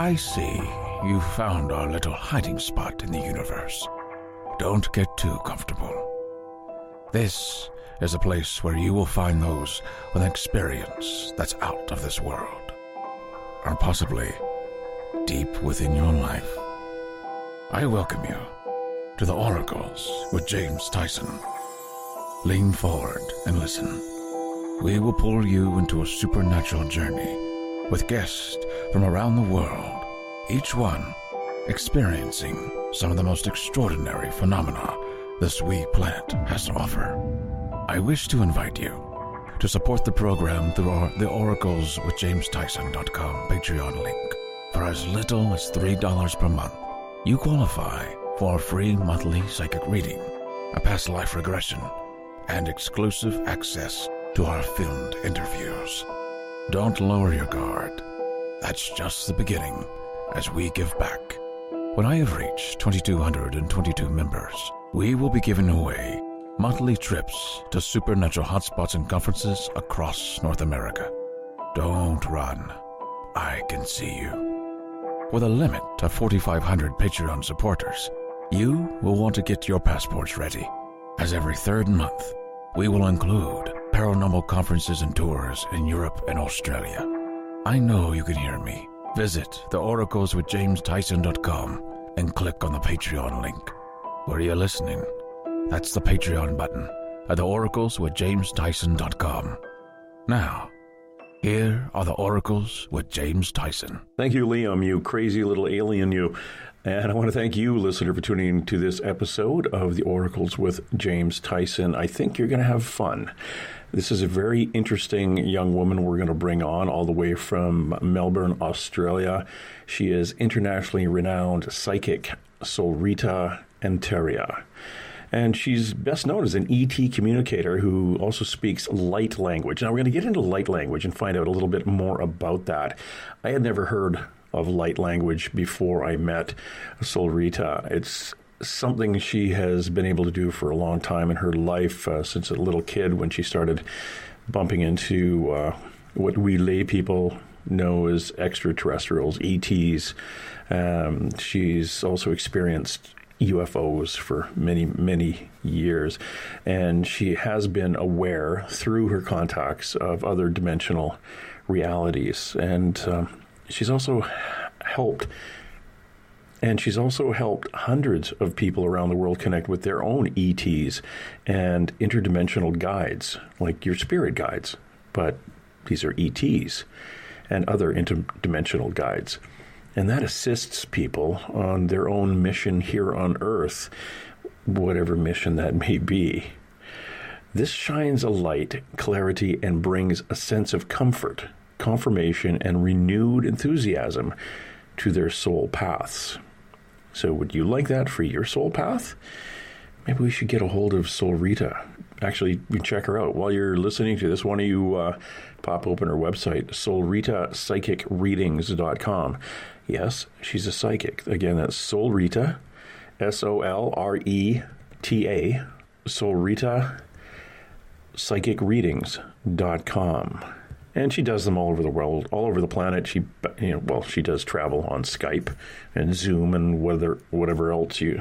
I see you found our little hiding spot in the universe. Don't get too comfortable. This is a place where you will find those with an experience that's out of this world, or possibly deep within your life. I welcome you to the Oracles with James Tyson. Lean forward and listen. We will pull you into a supernatural journey with guests from around the world, each one experiencing some of the most extraordinary phenomena this wee planet has to offer. I wish to invite you to support the program through the Oracles with JamesTyson.com Patreon link. For as little as $3 per month, you qualify for a free monthly psychic reading, a past life regression, and exclusive access to our filmed interviews. Don't lower your guard. That's just the beginning as we give back. When I have reached 2,222 members, we will be giving away monthly trips to supernatural hotspots and conferences across North America. Don't run. I can see you. With a limit of 4,500 Patreon supporters, you will want to get your passports ready, as every third month, we will include paranormal conferences and tours in Europe and Australia. I know you can hear me. Visit theoracleswithjamestyson.com and click on the Patreon link. Where are you listening? That's the Patreon button at theoracleswithjamestyson.com. Now, here are the Oracles with James Tyson. Thank you, Liam, you crazy little alien, you. And I want to thank you, listener, for tuning in to this episode of the Oracles with James Tyson. I think you're going to have fun. This is a very interesting young woman we're going to bring on all the way from Melbourne, Australia. She is internationally renowned psychic Solreta Antaria. And she's best known as an ET communicator who also speaks light language. Now, we're going to get into light language and find out a little bit more about that. I had never heard of light language before I met Solreta. It's something she has been able to do for a long time in her life, since a little kid when she started bumping into what we lay people know as extraterrestrials, ETs. She's also experienced UFOs for many, many years, and she has been aware through her contacts of other dimensional realities, and she's also helped hundreds of people around the world connect with their own ETs and interdimensional guides, like your spirit guides, but these are ETs and other interdimensional guides. And that assists people on their own mission here on Earth, whatever mission that may be. This shines a light, clarity, and brings a sense of comfort, confirmation, and renewed enthusiasm to their soul paths. So would you like that for your soul path? Maybe we should get a hold of Solreta. Actually, you check her out. While you're listening to this, why don't you pop open her website, solretapsychicreadings.com. Yes, she's a psychic. Again, that's Solreta, Solreta, Solreta psychicreadings.com. And she does them all over the world, all over the planet. She does travel on Skype and Zoom and whatever else she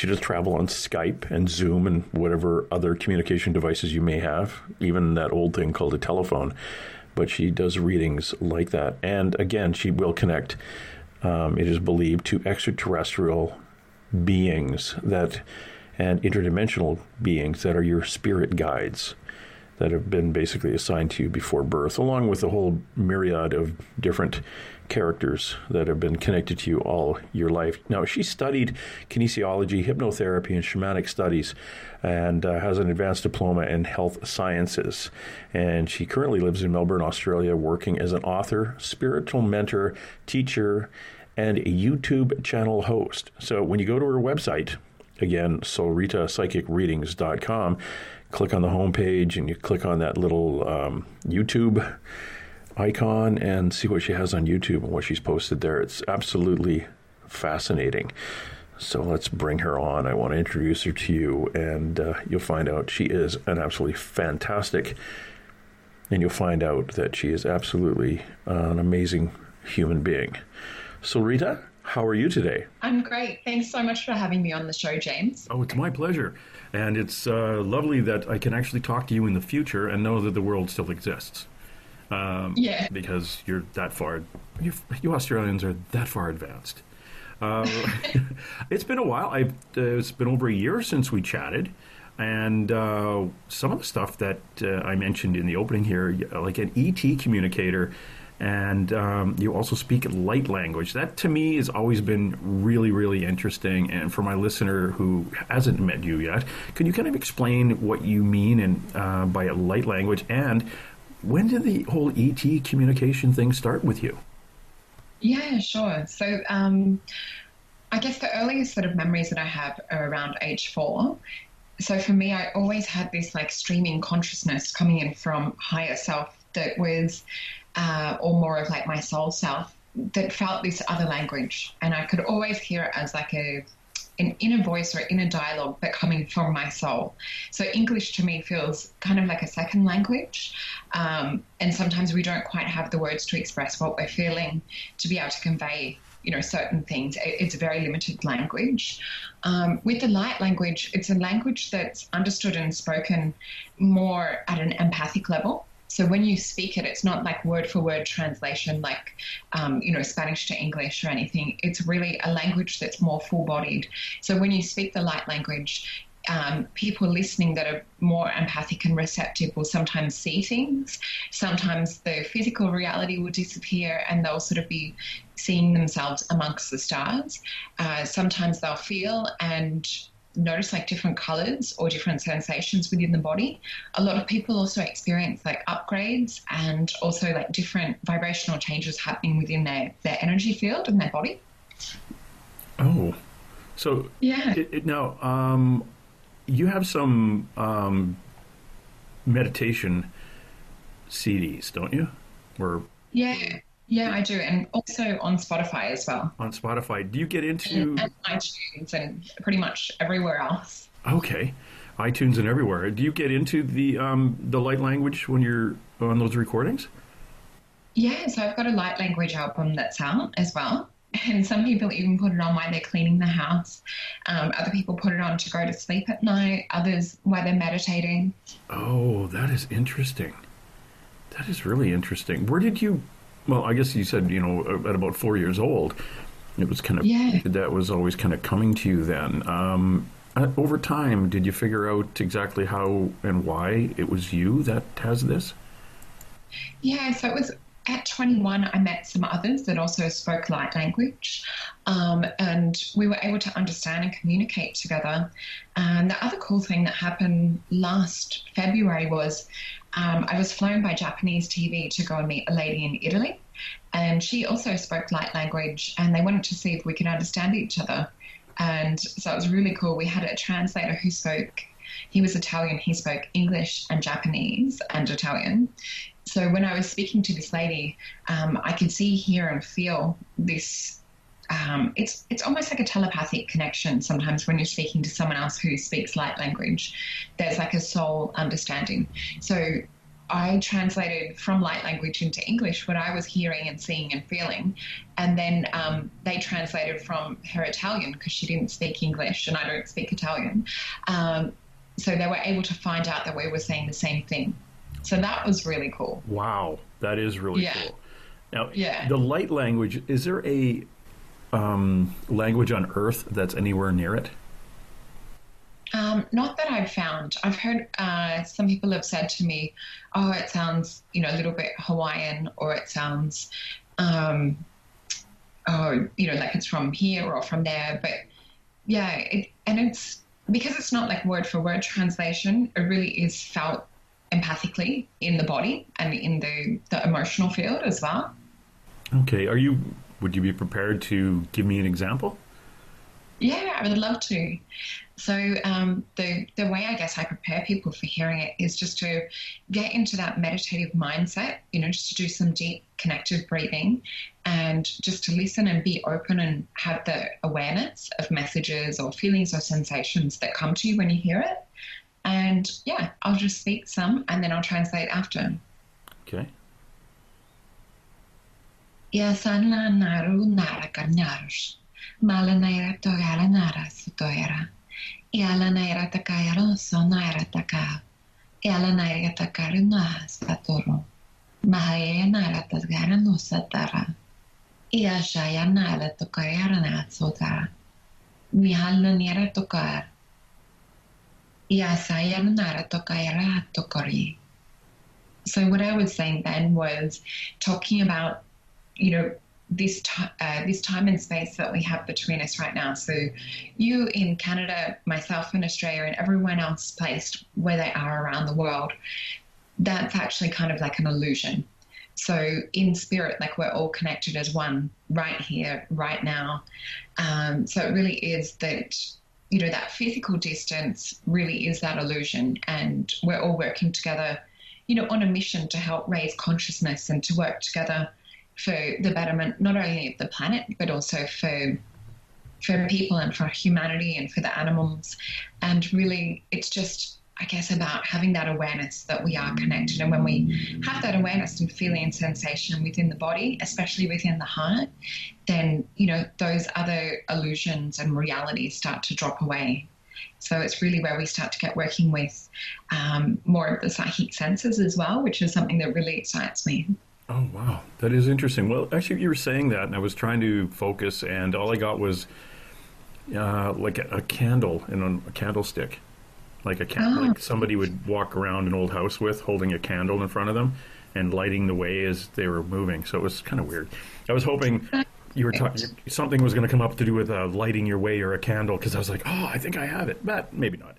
does travel on Skype and Zoom and whatever other communication devices you may have, even that old thing called a telephone. But she does readings like that. And again, she will connect, it is believed, to extraterrestrial beings and interdimensional beings that are your spirit guides that have been basically assigned to you before birth, along with a whole myriad of different characters that have been connected to you all your life. Now, she studied kinesiology, hypnotherapy, and shamanic studies, and has an advanced diploma in health sciences. And she currently lives in Melbourne, Australia, working as an author, spiritual mentor, teacher, and a YouTube channel host. So when you go to her website, again, solretapsychicreadings.com, click on the homepage and you click on that little YouTube icon and see what she has on YouTube and what she's posted there. It's absolutely fascinating. So let's bring her on. I want to introduce her to you, and you'll find out she is an absolutely fantastic, and you'll find out that she is absolutely an amazing human being. Solreta, how are you today? I'm great. Thanks so much for having me on the show, James. Oh, it's my pleasure. And it's lovely that I can actually talk to you in the future and know that the world still exists. Yeah. Because you're that far, you Australians are that far advanced. It's been a while. It's been over a year since we chatted. And some of the stuff that I mentioned in the opening here, like an ET communicator, and you also speak light language. That to me has always been really, really interesting. And for my listener who hasn't met you yet, can you kind of explain what you mean by a light language? And when did the whole ET communication thing start with you? Yeah, sure. So I guess the earliest sort of memories that I have are around age 4. So for me, I always had this like streaming consciousness coming in from higher self that was, or more of like my soul self, that felt this other language. And I could always hear it as like an inner voice or inner dialogue, but coming from my soul. So English to me feels kind of like a second language. And sometimes we don't quite have the words to express what we're feeling to be able to convey, certain things. It's a very limited language. With the light language, it's a language that's understood and spoken more at an empathic level. So when you speak it, it's not like word for word translation, like, Spanish to English or anything. It's really a language that's more full bodied. So when you speak the light language, people listening that are more empathic and receptive will sometimes see things. Sometimes the physical reality will disappear and they'll sort of be seeing themselves amongst the stars. Sometimes they'll feel and notice like different colors or different sensations within the body. A lot of people also experience like upgrades and also like different vibrational changes happening within their energy field and their body. Oh, so yeah. Now, you have some meditation CDs, don't you? Or Yeah, I do, and also on Spotify as well. On Spotify, do you get into and iTunes and pretty much everywhere else? Okay, iTunes and everywhere. Do you get into the light language when you're on those recordings? Yeah, so I've got a light language album that's out as well. And some people even put it on while they're cleaning the house. Other people put it on to go to sleep at night. Others while they're meditating. Oh, that is interesting. That is really interesting. Where did you... Well, I guess you said, at about 4 years old, it was kind of... That was always kind of coming to you then. Over time, did you figure out exactly how and why it was you that has this? Yeah, so it was... At 21, I met some others that also spoke light language, and we were able to understand and communicate together. And the other cool thing that happened last February was I was flown by Japanese TV to go and meet a lady in Italy, and she also spoke light language, and they wanted to see if we could understand each other. And so it was really cool. We had a translator who he was Italian, he spoke English and Japanese and Italian. So when I was speaking to this lady, I could see, hear and feel this, it's almost like a telepathic connection sometimes when you're speaking to someone else who speaks light language. There's like a soul understanding. So I translated from light language into English what I was hearing and seeing and feeling. And then they translated from her Italian because she didn't speak English and I don't speak Italian. So they were able to find out that we were saying the same thing. So that was really cool. Wow, that is really cool. Now, the light language, is there a language on Earth that's anywhere near it? Not that I've found. I've heard some people have said to me, oh, it sounds, a little bit Hawaiian, or it sounds, like it's from here or from there. But yeah, it's because it's not like word for word translation, it really is felt empathically in the body and in the emotional field as well. Okay. Would you be prepared to give me an example? Yeah, I would love to. So the way I guess I prepare people for hearing it is just to get into that meditative mindset, just to do some deep connected breathing and just to listen and be open and have the awareness of messages or feelings or sensations that come to you when you hear it. And yeah, I'll just speak some and then I'll translate after. Okay. Yasanla naru nara kanyarush. Malanaira togara nara sutoera. Yalanaira takayaro sonaira taka. Yalanaira takaruna satoro. Mahaya nara tasgara no satara. Yashaya nara tokayara na sotara. Mihalna nera tokar. Yasaya nara tokayara tokori. So what I was saying then was talking about, this time and space that we have between us right now. So you in Canada, myself in Australia, and everyone else placed where they are around the world, that's actually kind of like an illusion. So in spirit, like we're all connected as one right here, right now. So it really is that, that physical distance really is that illusion. And we're all working together, on a mission to help raise consciousness and to work together for the betterment, not only of the planet, but also for people and for humanity and for the animals. And really, it's just, I guess, about having that awareness that we are connected. And when we have that awareness and feeling and sensation within the body, especially within the heart, then, those other illusions and realities start to drop away. So it's really where we start to get working with more of the psychic senses as well, which is something that really excites me. Oh, wow. That is interesting. Well, actually, you were saying that, and I was trying to focus, and all I got was like a candle and a candlestick. Like like somebody would walk around an old house with, holding a candle in front of them and lighting the way as they were moving. So it was kind of weird. I was hoping you were talking, something was going to come up to do with lighting your way or a candle, because I was like, oh, I think I have it, but maybe not.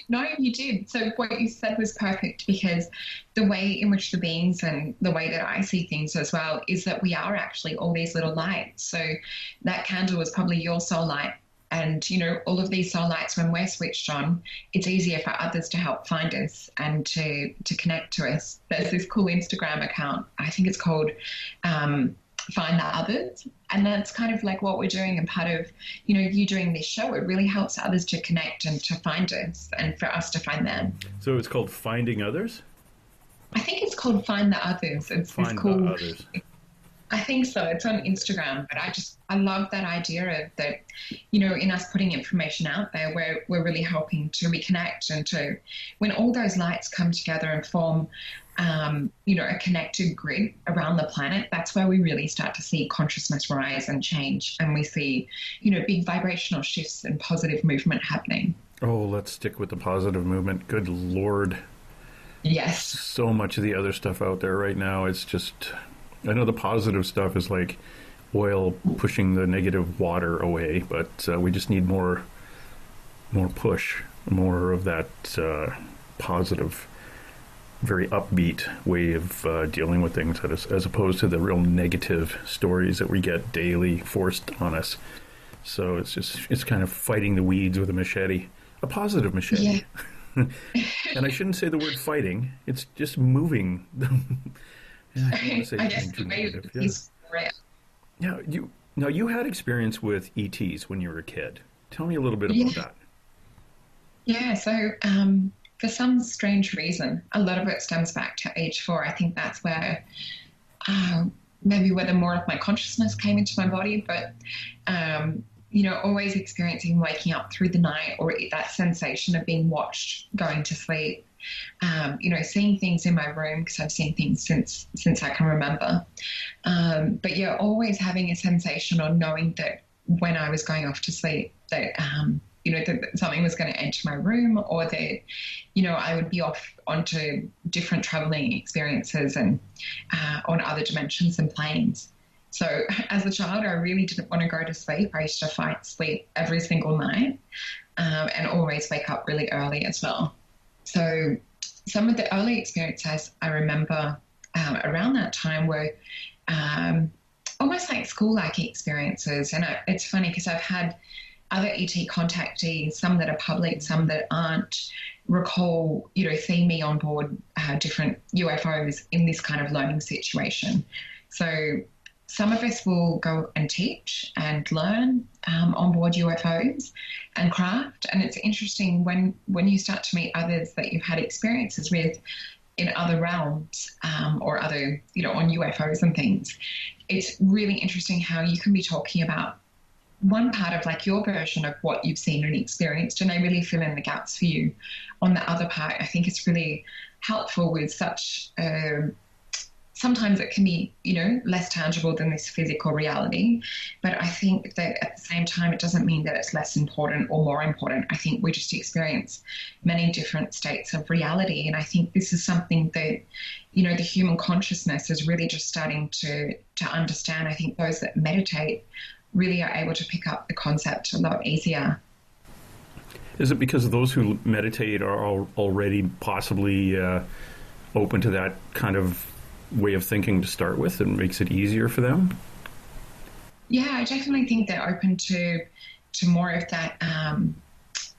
No, you did. So what you said was perfect, because the way in which the beings and the way that I see things as well is that we are actually all these little lights. So that candle was probably your soul light. And, all of these soul lights, when we're switched on, it's easier for others to help find us and to connect to us. There's this cool Instagram account, I think it's called Find the Others. And that's kind of like what we're doing, and part of, you doing this show. It really helps others to connect and to find us and for us to find them. So it's called Finding Others? I think it's called Find the Others. It's cool. The Others. I think so. It's on Instagram, but I love that idea of that, in us putting information out there, we're really helping to reconnect, and to, when all those lights come together and form, a connected grid around the planet, that's where we really start to see consciousness rise and change. And we see, big vibrational shifts and positive movement happening. Oh, let's stick with the positive movement. Good Lord. Yes. So much of the other stuff out there right now, it's just, I know the positive stuff is like oil pushing the negative water away, but we just need more push, more of that positive, very upbeat way of dealing with things, as opposed to the real negative stories that we get daily forced on us. So it's kind of fighting the weeds with a machete, a positive machete. Yeah. And I shouldn't say the word fighting, it's just moving. Yeah, I guess the way is real. Yeah, you had experience with ETs when you were a kid. Tell me a little bit about that. Yeah, so for some strange reason, a lot of it stems back to age 4. I think that's where maybe whether more of my consciousness came into my body, but always experiencing waking up through the night, or that sensation of being watched going to sleep. Seeing things in my room, because I've seen things since I can remember. But yeah, always having a sensation or knowing that when I was going off to sleep, that, that something was going to enter my room, or that, I would be off onto different traveling experiences and on other dimensions and planes. So as a child, I really didn't want to go to sleep. I used to fight sleep every single night and always wake up really early as well. So some of the early experiences I remember around that time were almost like school-like experiences. And it's funny because I've had other ET contactees, some that are public, some that aren't, recall, seeing me on board different UFOs in this kind of learning situation. So some of us will go and teach and learn on board UFOs and craft. And it's interesting when you start to meet others that you've had experiences with, in other realms or other, on UFOs and things, it's really interesting how you can be talking about one part of like your version of what you've seen and experienced, and they really fill in the gaps for you. On the other part, I think it's really helpful with such sometimes it can be, less tangible than this physical reality. But I think that at the same time, it doesn't mean that it's less important or more important. I think we just experience many different states of reality. And I think this is something that, the human consciousness is really just starting to understand. I think those that meditate really are able to pick up the concept a lot easier. Is it because those who meditate are already possibly open to that kind of way of thinking to start with, and makes it easier for them? Yeah, I definitely think they're open to more of that.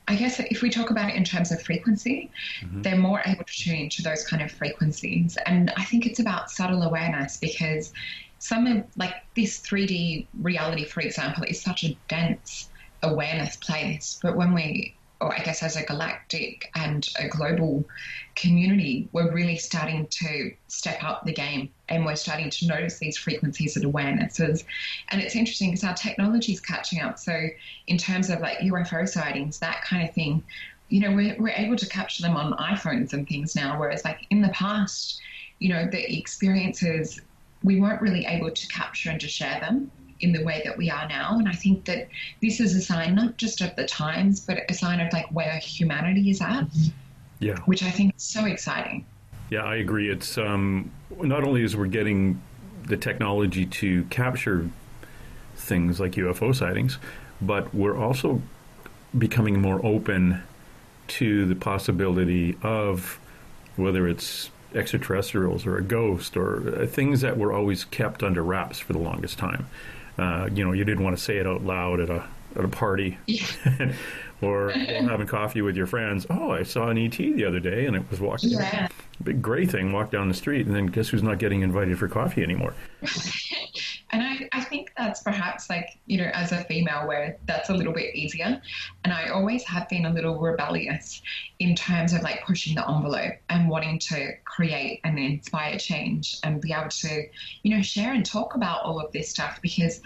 I guess if we talk about it in terms of frequency, they're more able to tune into those kind of frequencies. And I think it's about subtle awareness, because some of like this 3D reality, for example, is such a dense awareness place. But when or I guess as a galactic and a global community, we're really starting to step up the game, and we're starting to notice these frequencies and awarenesses. And it's interesting because our technology is catching up. So in terms of like UFO sightings, that kind of thing, we're able to capture them on iPhones and things now, whereas like in the past, the experiences, we weren't really able to capture and to share them in the way that we are now. And I think that this is a sign not just of the times, but a sign of like where humanity is at. Yeah. Which I think is so exciting. Yeah, I agree. It's not only is we're getting the technology to capture things like UFO sightings, but we're also becoming more open to the possibility of whether it's extraterrestrials or a ghost or things that were always kept under wraps for the longest time. You didn't want to say it out loud at a party. Yeah. or having coffee with your friends. Oh, I saw an ET the other day, and it was walking. Yeah. Big gray thing walked down the street, and then guess who's not getting invited for coffee anymore? And I think that's perhaps like, as a female, where that's a little bit easier. And I always have been a little rebellious in terms of like pushing the envelope and wanting to create and inspire change and be able to, share and talk about all of this stuff. Because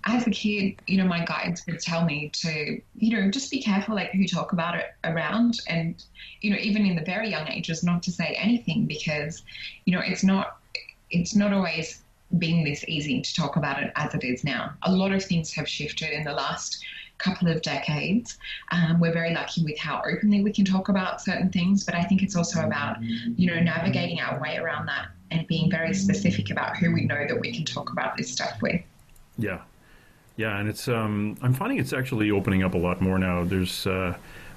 as a kid, my guides would tell me to, just be careful like who you talk about it around. And, even in the very young ages, not to say anything, because, it's not always being this easy to talk about it as it is now. A lot of things have shifted in the last couple of decades. We're very lucky with how openly we can talk about certain things, but I think it's also about, navigating our way around that and being very specific about who we know that we can talk about this stuff with. Yeah. Yeah, and it's I'm finding it's actually opening up a lot more now. There's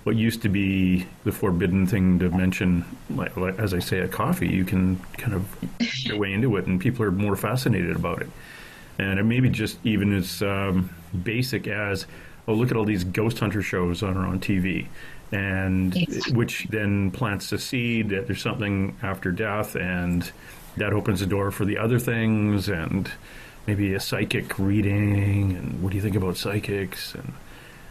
what used to be the forbidden thing to mention, like as I say, at coffee, you can kind of get your way into it, and people are more fascinated about it. And it may be just even as basic as, oh, look at all these ghost hunter shows on TV, and which then plants the seed that there's something after death, and that opens the door for the other things, and maybe a psychic reading, and what do you think about psychics?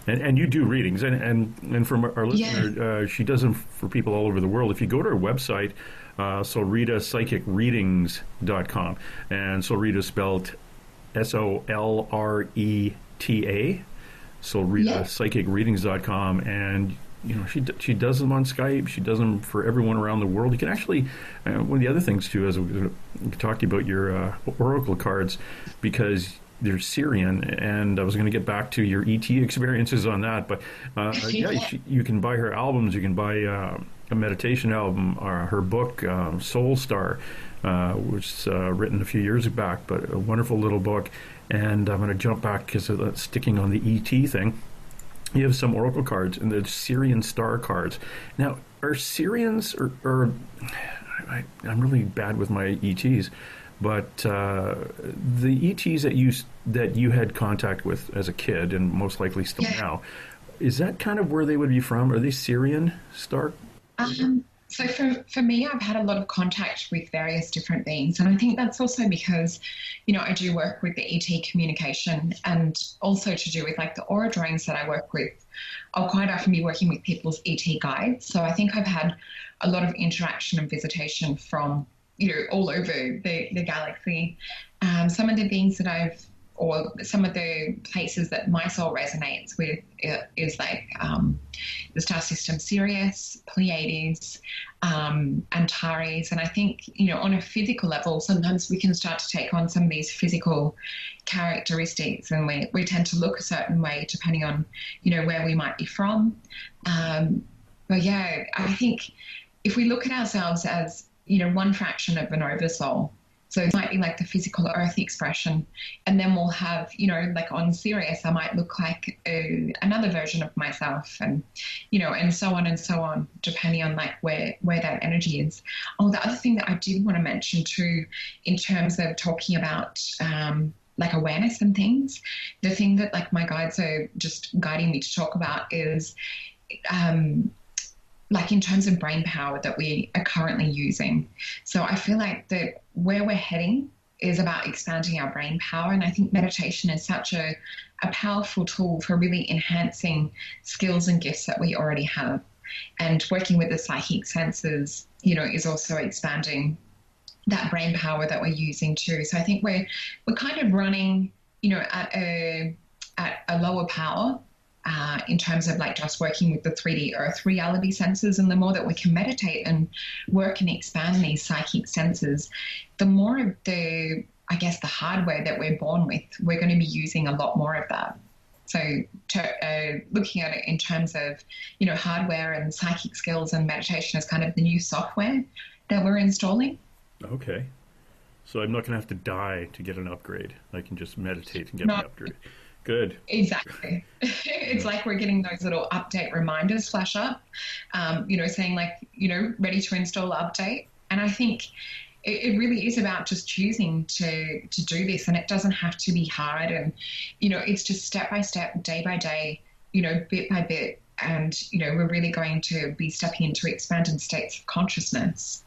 And you do readings, and from our listener, she does them for people all over the world. If you go to her website, solretapsychicreadings.com, and Solreta spelled Solreta, solretapsychicreadings.com, and she does them on Skype. She does them for everyone around the world. You can actually, one of the other things too, as we talked about your oracle cards, because they're Syrian, and I was going to get back to your ET experiences on that, but you can buy her albums. You can buy a meditation album, her book, Soul Star, which was written a few years back, but a wonderful little book. And I'm going to jump back because sticking on the ET thing. You have some oracle cards, and the Syrian star cards. Now, are Syrians, or I'm really bad with my ETs, but the ETs that you had contact with as a kid, and most likely still now, is that kind of where they would be from? Are they Syrian star? So for me, I've had a lot of contact with various different beings. And I think that's also because, I do work with the ET communication, and also to do with like the aura drawings that I work with. I'll quite often be working with people's ET guides. So I think I've had a lot of interaction and visitation from, all over the galaxy. Some of the beings that or some of the places that my soul resonates with is like the star system Sirius, Pleiades, Antares. And I think, on a physical level, sometimes we can start to take on some of these physical characteristics, and we tend to look a certain way depending on, where we might be from. But yeah, I think if we look at ourselves as, one fraction of an oversoul, so it might be like the physical earth expression. And then we'll have, like on Sirius, I might look like another version of myself, and, and so on, depending on like where that energy is. Oh, the other thing that I did want to mention too, in terms of talking about like awareness and things, the thing that like my guides are just guiding me to talk about is like in terms of brain power that we are currently using. So I feel like that where we're heading is about expanding our brain power. And I think meditation is such a powerful tool for really enhancing skills and gifts that we already have. And working with the psychic senses, is also expanding that brain power that we're using too. So I think we're kind of running, at a lower power, in terms of like just working with the 3D earth reality senses. And the more that we can meditate and work and expand these psychic senses, the more of the hardware that we're born with, we're going to be using a lot more of that. So looking at it in terms of, hardware and psychic skills and meditation is kind of the new software that we're installing. Okay. So I'm not going to have to die to get an upgrade. I can just meditate and get my upgrade. Good. Exactly. It's like we're getting those little update reminders flash up, saying like, ready to install update. And I think it really is about just choosing to do this, and it doesn't have to be hard. And, it's just step by step, day by day, bit by bit. And, we're really going to be stepping into expanded states of consciousness.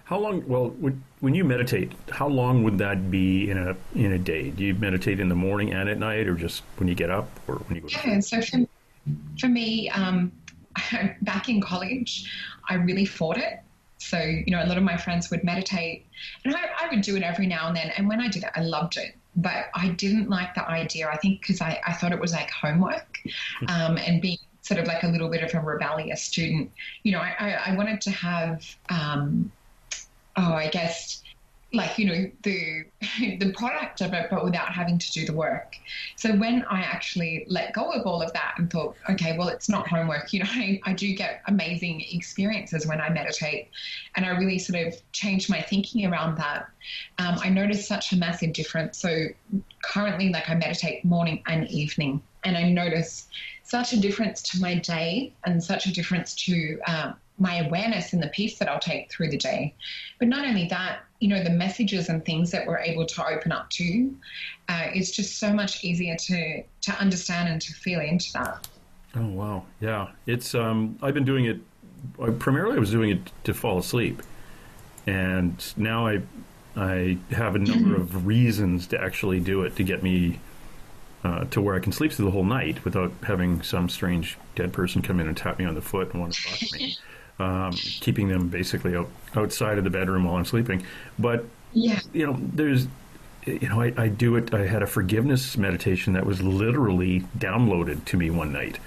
How long? Well, when you meditate, how long would that be in a day? Do you meditate in the morning and at night, or just when you get up, or when you go to sleep? Yeah. So for me, back in college, I really fought it. So a lot of my friends would meditate, and I would do it every now and then. And when I did it, I loved it. But I didn't like the idea. I think because I thought it was like homework, and being sort of like a little bit of a rebellious student. I wanted to have. The product of it, but without having to do the work. So when I actually let go of all of that and thought, okay, well, it's not homework, I do get amazing experiences when I meditate, and I really sort of changed my thinking around that. I noticed such a massive difference. So currently, like, I meditate morning and evening, and I notice such a difference to my day and such a difference to my awareness and the peace that I'll take through the day. But not only that, the messages and things that we're able to open up to, it's just so much easier to understand and to feel into that. Oh, wow. Yeah. It's, I've been doing it, primarily I was doing it to fall asleep. And now I have a number of reasons to actually do it, to get me to where I can sleep through the whole night without having some strange dead person come in and tap me on the foot and want to talk to me. Keeping them basically outside of the bedroom while I'm sleeping. But, yeah, there's, I do it. I had a forgiveness meditation that was literally downloaded to me one night.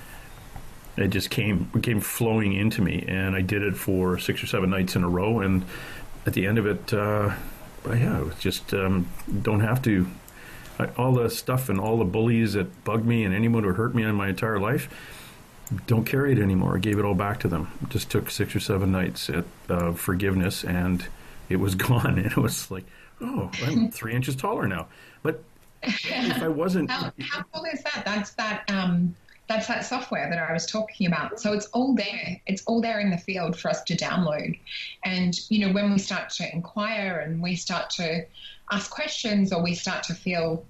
It just came flowing into me, and I did it for 6 or 7 nights in a row. And at the end of it, it was just don't have to. All the stuff and all the bullies that bugged me and anyone who hurt me in my entire life, don't carry it anymore. I gave it all back to them. It just took 6 or 7 nights of forgiveness, and it was gone. And it was like, oh, I'm 3 inches taller now. But if I wasn't... How cool is that? That's that software that I was talking about. So it's all there. It's all there in the field for us to download. And, when we start to inquire and we start to ask questions, or we start to feel,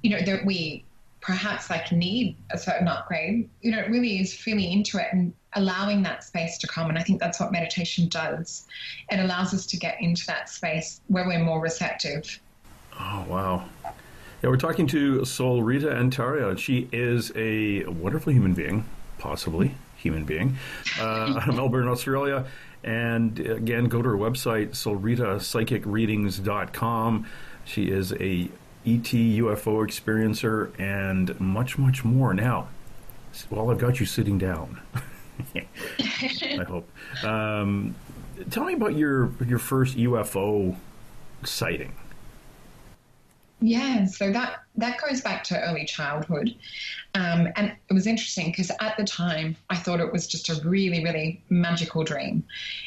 that we perhaps like need a certain upgrade, it really is feeling into it and allowing that space to come. And I think that's what meditation does. It allows us to get into that space where we're more receptive. Oh, wow. Yeah, we're talking to Solreta Antaria. She is a wonderful human being, possibly human being, out of Melbourne, Australia. And again, go to her website, solretapsychicreadings.com. She is a ET UFO experiencer and much, much more. Now, well, I've got you sitting down. I hope. Tell me about your first UFO sighting. Yeah, so that goes back to early childhood. And it was interesting because at the time I thought it was just a really, really magical dream.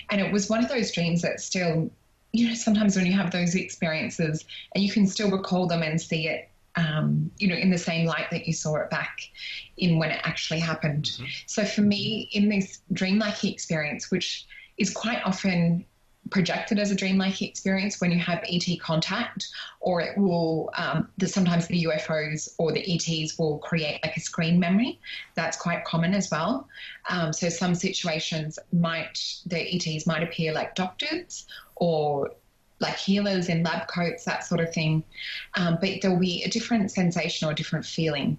And it was one of those dreams that still, you know, sometimes when you have those experiences and you can still recall them and see it, you know, in the same light that you saw it back in when it actually happened. Mm-hmm. So for me, in this dreamlike experience, which is quite often projected as a dreamlike experience when you have ET contact, or it will, sometimes the UFOs or the ETs will create like a screen memory. That's quite common as well. So some situations the ETs might appear like doctors or like healers in lab coats, that sort of thing. But there'll be a different sensation or a different feeling,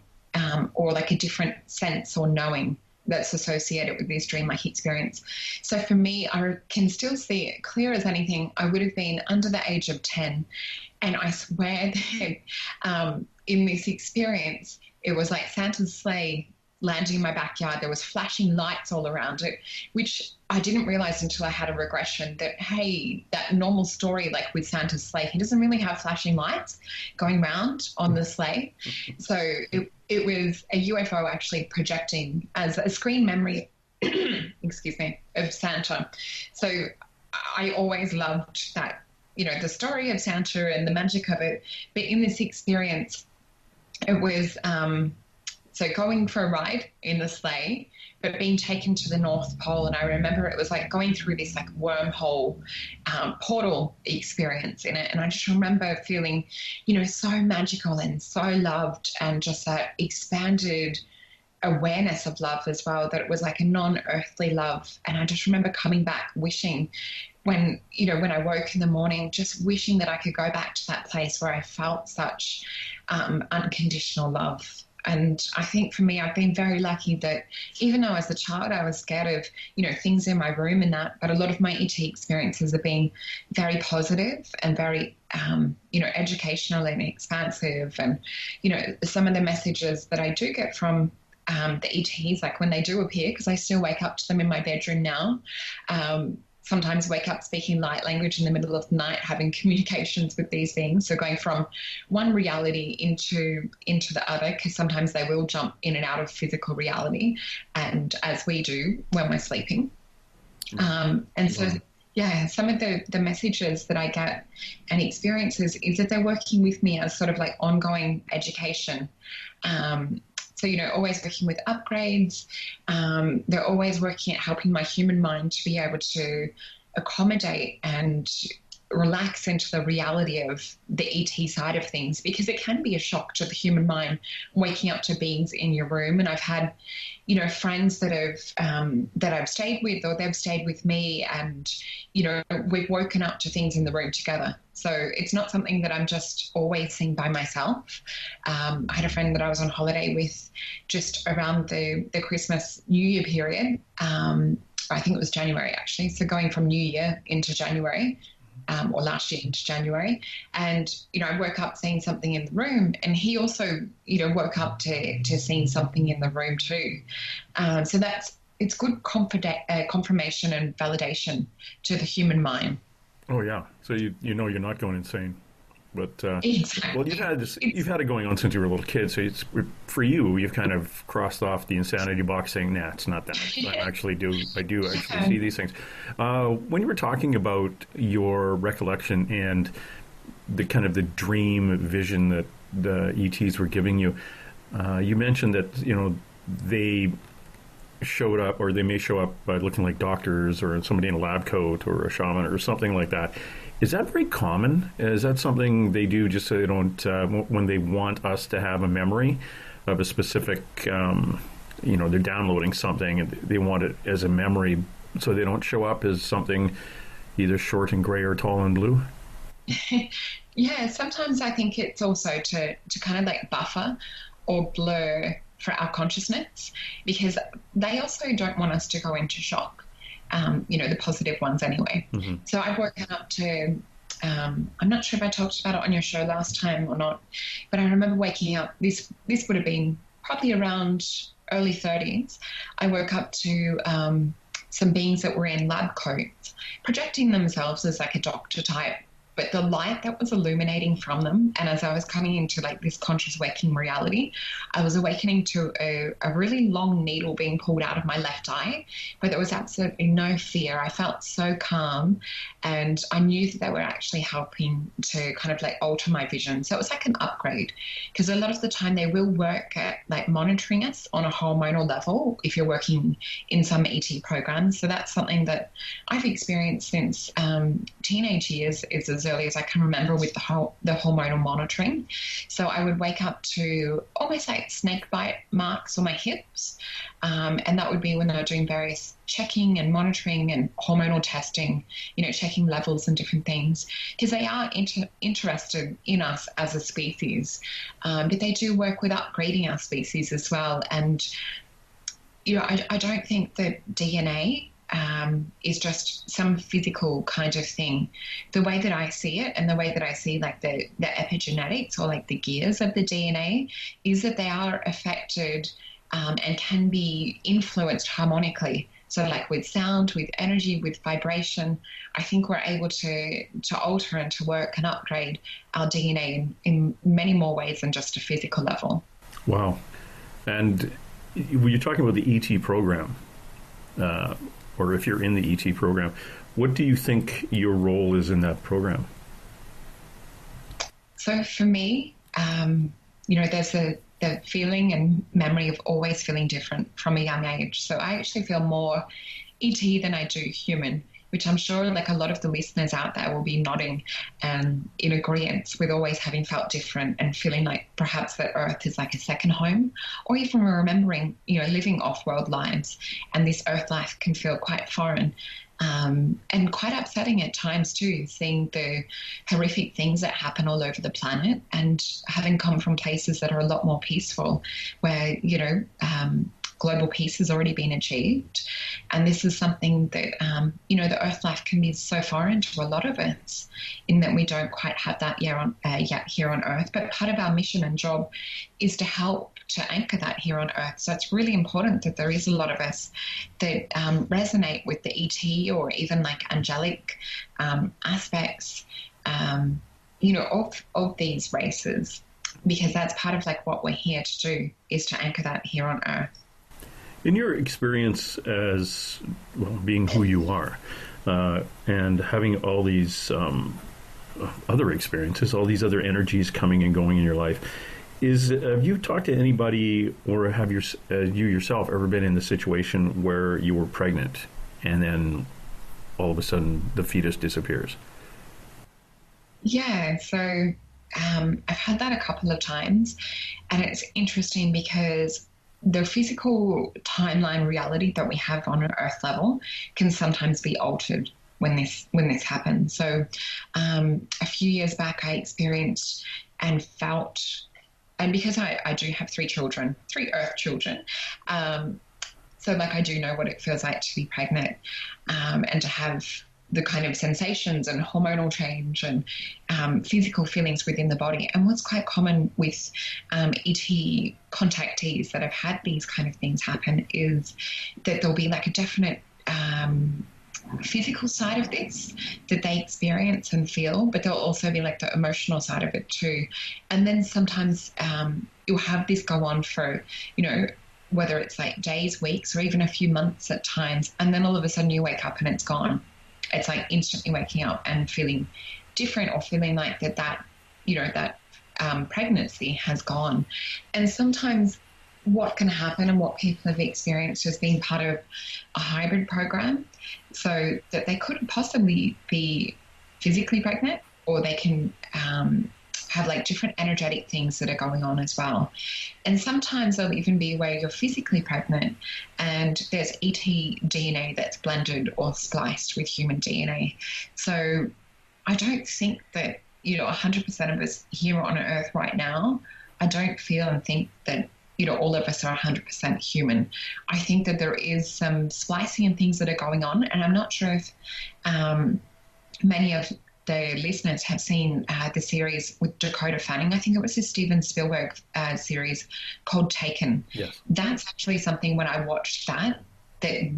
or like a different sense or knowing that's associated with this dreamlike experience. So for me, I can still see it clear as anything. I would have been under the age of 10. And I swear that in this experience, it was like Santa's sleigh landing in my backyard. There was flashing lights all around it, which I didn't realize until I had a regression that, hey, that normal story, like with Santa's sleigh, he doesn't really have flashing lights going around on the sleigh. So it was a UFO actually projecting as a screen memory, excuse me, of Santa. So I always loved that, you know, the story of Santa and the magic of it. But in this experience, it was so going for a ride in the sleigh, but being taken to the North Pole. And I remember it was like going through this like wormhole portal experience in it. And I just remember feeling, you know, so magical and so loved, and just that expanded awareness of love as well, that it was like a non-earthly love. And I just remember coming back wishing when I woke in the morning, just wishing that I could go back to that place where I felt such unconditional love. And I think for me, I've been very lucky that even though as a child I was scared of, you know, things in my room and that, but a lot of my ET experiences have been very positive and very, you know, educational and expansive. And, you know, some of the messages that I do get from the ETs, like when they do appear, because I still wake up to them in my bedroom now, sometimes wake up speaking light language in the middle of the night, having communications with these beings. So going from one reality into the other, because sometimes they will jump in and out of physical reality, and as we do when we're sleeping. And so, yeah, some of the messages that I get and experiences is that they're working with me as sort of like ongoing education. So, you know, always working with upgrades. They're always working at helping my human mind to be able to accommodate and relax into the reality of the ET side of things, because it can be a shock to the human mind waking up to beings in your room. And I've had, you know, friends that I've stayed with, or they've stayed with me, and, you know, we've woken up to things in the room together. So it's not something that I'm just always seeing by myself. I had a friend that I was on holiday with just around the Christmas New Year period. I think it was January actually. So going from New Year into January, or last year into January. And, you know, I woke up seeing something in the room, and he also, you know, woke up to seeing something in the room too. So it's good confirmation and validation to the human mind. Oh, yeah. So you know you're not going insane. But exactly. Well, you've had it going on since you were a little kid. So it's, for you, you've kind of crossed off the insanity box, saying, "Nah, it's not that. I do actually see these things." When you were talking about your recollection and the kind of the dream vision that the ETs were giving you, you mentioned that, you know, they showed up, or they may show up by looking like doctors or somebody in a lab coat or a shaman or something like that. Is that very common? Is that something they do just so they don't, when they want us to have a memory of a specific they're downloading something and they want it as a memory, so they don't show up as something either short and gray or tall and blue? Yeah, sometimes I think it's also to kind of like buffer or blur for our consciousness, because they also don't want us to go into shock, the positive ones anyway. Mm-hmm. So I've woken up to, I'm not sure if I talked about it on your show last time or not, but I remember waking up, this would have been probably around early 30s. I woke up to some beings that were in lab coats, projecting themselves as like a doctor type, but the light that was illuminating from them, and as I was coming into like this conscious waking reality, I was awakening to a really long needle being pulled out of my left eye, but there was absolutely no fear. I felt so calm, and I knew that they were actually helping to kind of like alter my vision. So it was like an upgrade, because a lot of the time they will work at like monitoring us on a hormonal level if you're working in some ET programs. So that's something that I've experienced since teenage years, is as early as I can remember, with the hormonal monitoring. So I would wake up to almost like snake bite marks on my hips, and that would be when they were doing various checking and monitoring and hormonal testing, checking levels and different things, because they are interested in us as a species, but they do work with upgrading our species as well. And I don't think that DNA is just some physical kind of thing. The way that I see it, and the way that I see like the epigenetics, or like the gears of the DNA, is that they are affected and can be influenced harmonically. So like with sound, with energy, with vibration, I think we're able to alter and to work and upgrade our DNA in many more ways than just a physical level. Wow. And when you're talking about the ET program, or if you're in the ET program, what do you think your role is in that program? So for me, there's the feeling and memory of always feeling different from a young age. So I actually feel more ET than I do human, which I'm sure like a lot of the listeners out there will be nodding in agreement with always having felt different and feeling like perhaps that Earth is like a second home, or even remembering, living off-world lives, and this Earth life can feel quite foreign. And quite upsetting at times too, seeing the horrific things that happen all over the planet, and having come from places that are a lot more peaceful, where, global peace has already been achieved. And this is something that, the Earth life can be so foreign to a lot of us, in that we don't quite have that yet here on Earth. But part of our mission and job is to help to anchor that here on Earth. So it's really important that there is a lot of us that resonate with the ET, or even like angelic aspects, of these races, because that's part of like what we're here to do, is to anchor that here on Earth. In your experience as being who you are, and having all these other experiences, all these other energies coming and going in your life, have you talked to anybody, or have you yourself ever been in the situation where you were pregnant and then all of a sudden the fetus disappears? Yeah, so I've had that a couple of times, and it's interesting because the physical timeline reality that we have on an Earth level can sometimes be altered when this happens. So a few years back, I experienced and felt, and because I do have 3 children, 3 Earth children, so like I do know what it feels like to be pregnant, and to have the kind of sensations and hormonal change and physical feelings within the body. And what's quite common with ET contactees that have had these kind of things happen is that there'll be like a definite physical side of this that they experience and feel, but there'll also be like the emotional side of it too. And then sometimes you'll have this go on for, whether it's like days, weeks, or even a few months at times, and then all of a sudden you wake up and it's gone. It's like instantly waking up and feeling different, or feeling like that pregnancy has gone. And sometimes what can happen, and what people have experienced, as being part of a hybrid program, so that they could possibly be physically pregnant, or they can have like different energetic things that are going on as well. And sometimes there'll even be where you're physically pregnant and there's ET DNA that's blended or spliced with human DNA. So I don't think that, 100% of us here on Earth right now, I don't feel and think that, all of us are 100% human. I think that there is some splicing and things that are going on. And I'm not sure if many of the listeners have seen the series with Dakota Fanning. I think it was a Steven Spielberg series called Taken. Yes. That's actually something when I watched that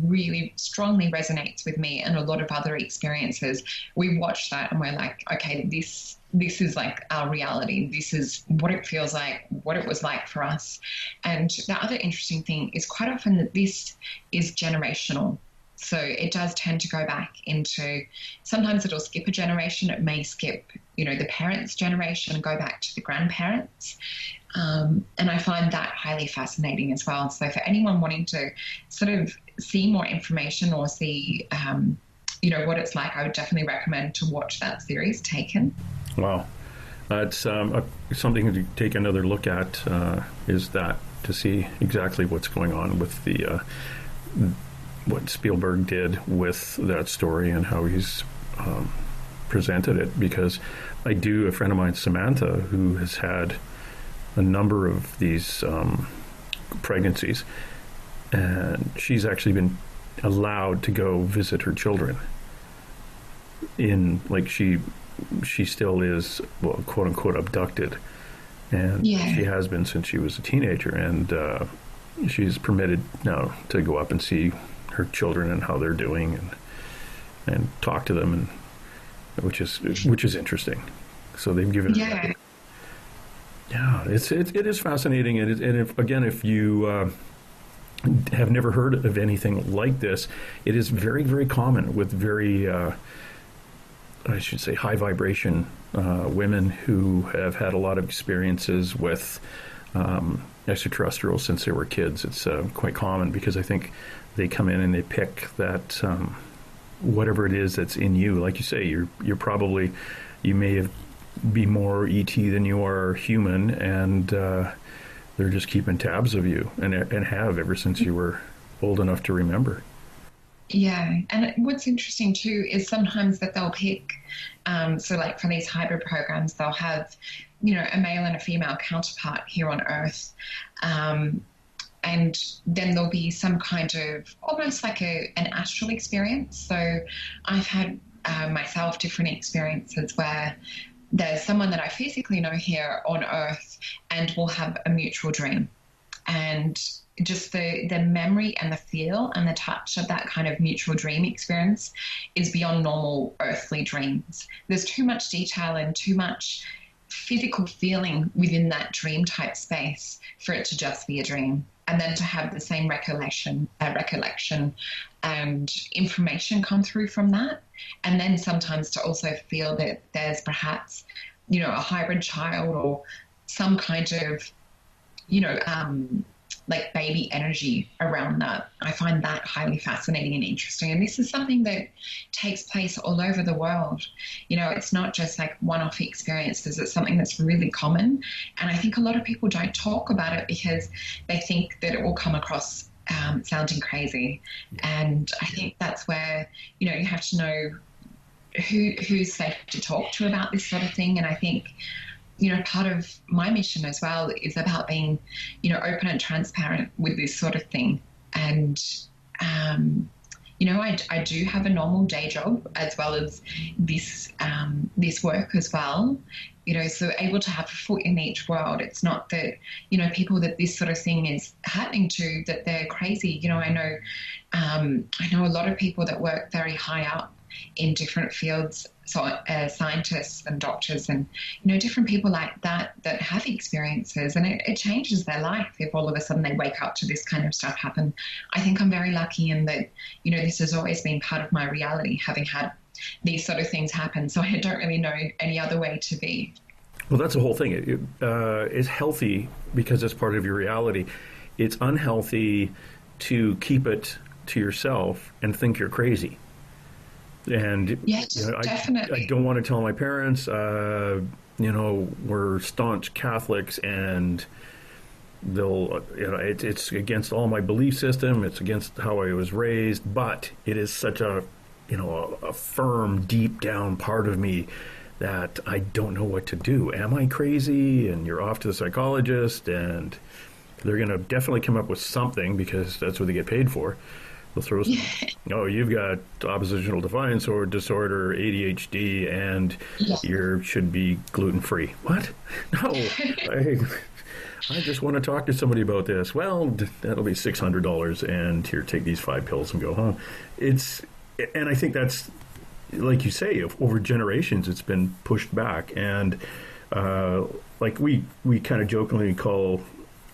really strongly resonates with me and a lot of other experiences. We watch that and we're like, okay, this is like our reality. This is what it feels like, what it was like for us. And the other interesting thing is quite often that this is generational. So it does tend to go back into, sometimes it'll skip a generation. It may skip, the parents' generation and go back to the grandparents. And I find that highly fascinating as well. So for anyone wanting to sort of see more information or see, what it's like, I would definitely recommend to watch that series, Taken. Wow. It's something to take another look at, is that to see exactly what's going on with the what Spielberg did with that story and how he's presented it. Because a friend of mine, Samantha, who has had a number of these pregnancies, and she's actually been allowed to go visit her children she still is, well, quote unquote, abducted, and she has been since she was a teenager, and she's permitted now to go up and see her children and how they're doing and talk to them, and which is interesting. So they've given it it is fascinating, and if you have never heard of anything like this, it is very, very common with very I should say high vibration women who have had a lot of experiences with extraterrestrials since they were kids. It's quite common because I think they come in and they pick that whatever it is that's in you. Like you say, you're probably, you may be more ET than you are human, and they're just keeping tabs of you and have ever since you were old enough to remember. Yeah, and what's interesting too is sometimes that they'll pick, so like for these hybrid programs, they'll have, a male and a female counterpart here on Earth, and then there'll be some kind of almost like an astral experience. So I've had myself different experiences where there's someone that I physically know here on Earth and we'll have a mutual dream, and just the memory and the feel and the touch of that kind of mutual dream experience is beyond normal earthly dreams. There's too much detail and too much physical feeling within that dream type space for it to just be a dream. And then to have the same recollection and information come through from that. And then sometimes to also feel that there's perhaps, a hybrid child or some kind of, like baby energy around that. I find that highly fascinating and interesting. And this is something that takes place all over the world. It's not just like one-off experiences. It's something that's really common. And I think a lot of people don't talk about it because they think that it will come across sounding crazy. And I think that's where, you have to know who's safe to talk to about this sort of thing. And I think, part of my mission as well is about being, open and transparent with this sort of thing. And, I do have a normal day job as well as this work as well, so able to have a foot in each world. It's not that, people that this sort of thing is happening to, that they're crazy. I know a lot of people that work very high up in different fields, so scientists and doctors and, different people like that have experiences, and it changes their life if all of a sudden they wake up to this kind of stuff happen. I think I'm very lucky in that, this has always been part of my reality, having had these sort of things happen. So I don't really know any other way to be. Well, that's the whole thing. It is healthy because it's part of your reality. It's unhealthy to keep it to yourself and think you're crazy. And yes, definitely. I don't want to tell my parents. were staunch Catholics, and they'll, it's against all my belief system. It's against how I was raised, but it is such a firm, deep down part of me that I don't know what to do. Am I crazy? And you're off to the psychologist, and they're going to definitely come up with something, because that's what they get paid for. They'll throw some, you've got oppositional defiance or disorder, ADHD, and you should be gluten-free. What? No, I just want to talk to somebody about this. Well, that'll be $600, and here, take these 5 pills and go home. And I think that's, like you say, over generations, it's been pushed back. And like we kind of jokingly call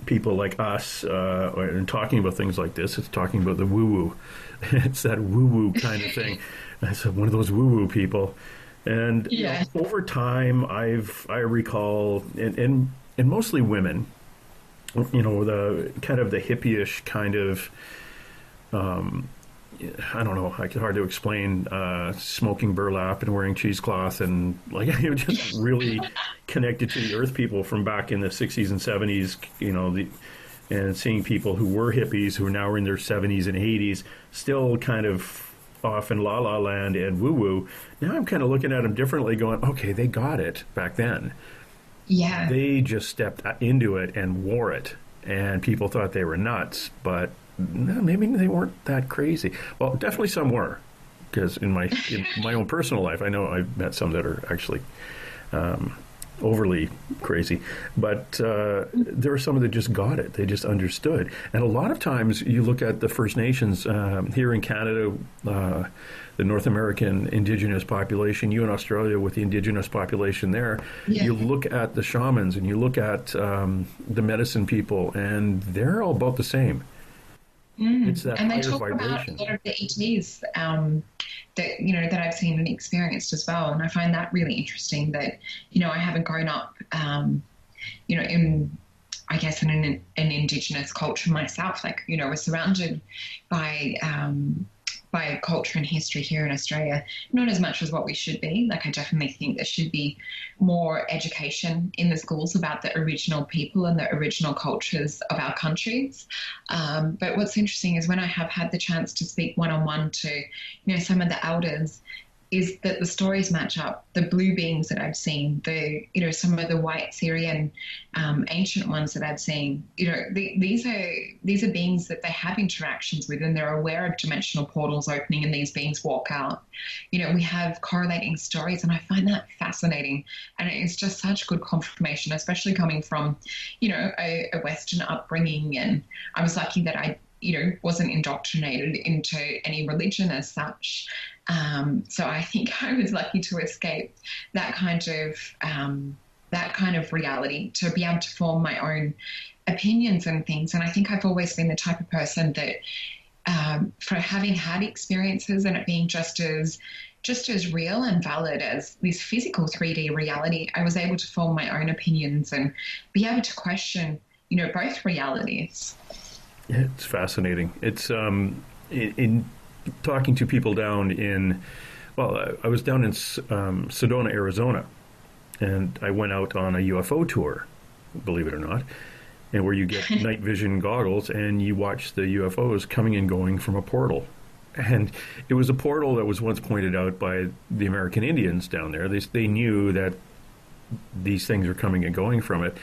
people like us, and talking about things like this, it's talking about the woo-woo. It's that woo-woo kind of thing. It's one of those woo-woo people. And over time, I recall, and mostly women, the kind of the hippie-ish kind of, I don't know, it's hard to explain, smoking burlap and wearing cheesecloth, and just really connected to the earth people from back in the 60s and 70s, and seeing people who were hippies who are now in their 70s and 80s, still kind of off in la la land and woo woo. Now I'm kind of looking at them differently, going, okay, they got it back then. Yeah. They just stepped into it and wore it, and people thought they were nuts, but maybe they weren't that crazy. Well, definitely some were, because in my own personal life, I know I've met some that are actually overly crazy. But there are some that just got it. They just understood. And a lot of times you look at the First Nations here in Canada, the North American Indigenous population, you in Australia with the Indigenous population there, you look at the shamans and you look at the medicine people, and they're all about the same. It's that and higher they talk vibration. about a lot of the ETs that I've seen and experienced as well, and I find that really interesting. That I haven't grown up, in I guess in an Indigenous culture myself. We're surrounded by culture and history here in Australia, not as much as what we should be. I definitely think there should be more education in the schools about the original people and the original cultures of our countries. But what's interesting is when I have had the chance to speak one-on-one to, some of the elders, is that the stories match up. The blue beings that I've seen, some of the white Syrian ancient ones that I've seen, these are beings that they have interactions with, and they're aware of dimensional portals opening and these beings walk out. We have correlating stories, and I find that fascinating. And it's just such good confirmation, especially coming from, a Western upbringing. And I was lucky that I wasn't indoctrinated into any religion as such. So I think I was lucky to escape that kind of reality, to be able to form my own opinions and things. And I think I've always been the type of person that, for having had experiences and it being just as real and valid as this physical 3D reality, I was able to form my own opinions and be able to question, both realities. Yeah, it's fascinating. It's in talking to people down in, I was down in Sedona, Arizona, and I went out on a UFO tour, believe it or not, and where you get night vision goggles and you watch the UFOs coming and going from a portal. And it was a portal that was once pointed out by the American Indians down there. They knew that these things are coming and going from it,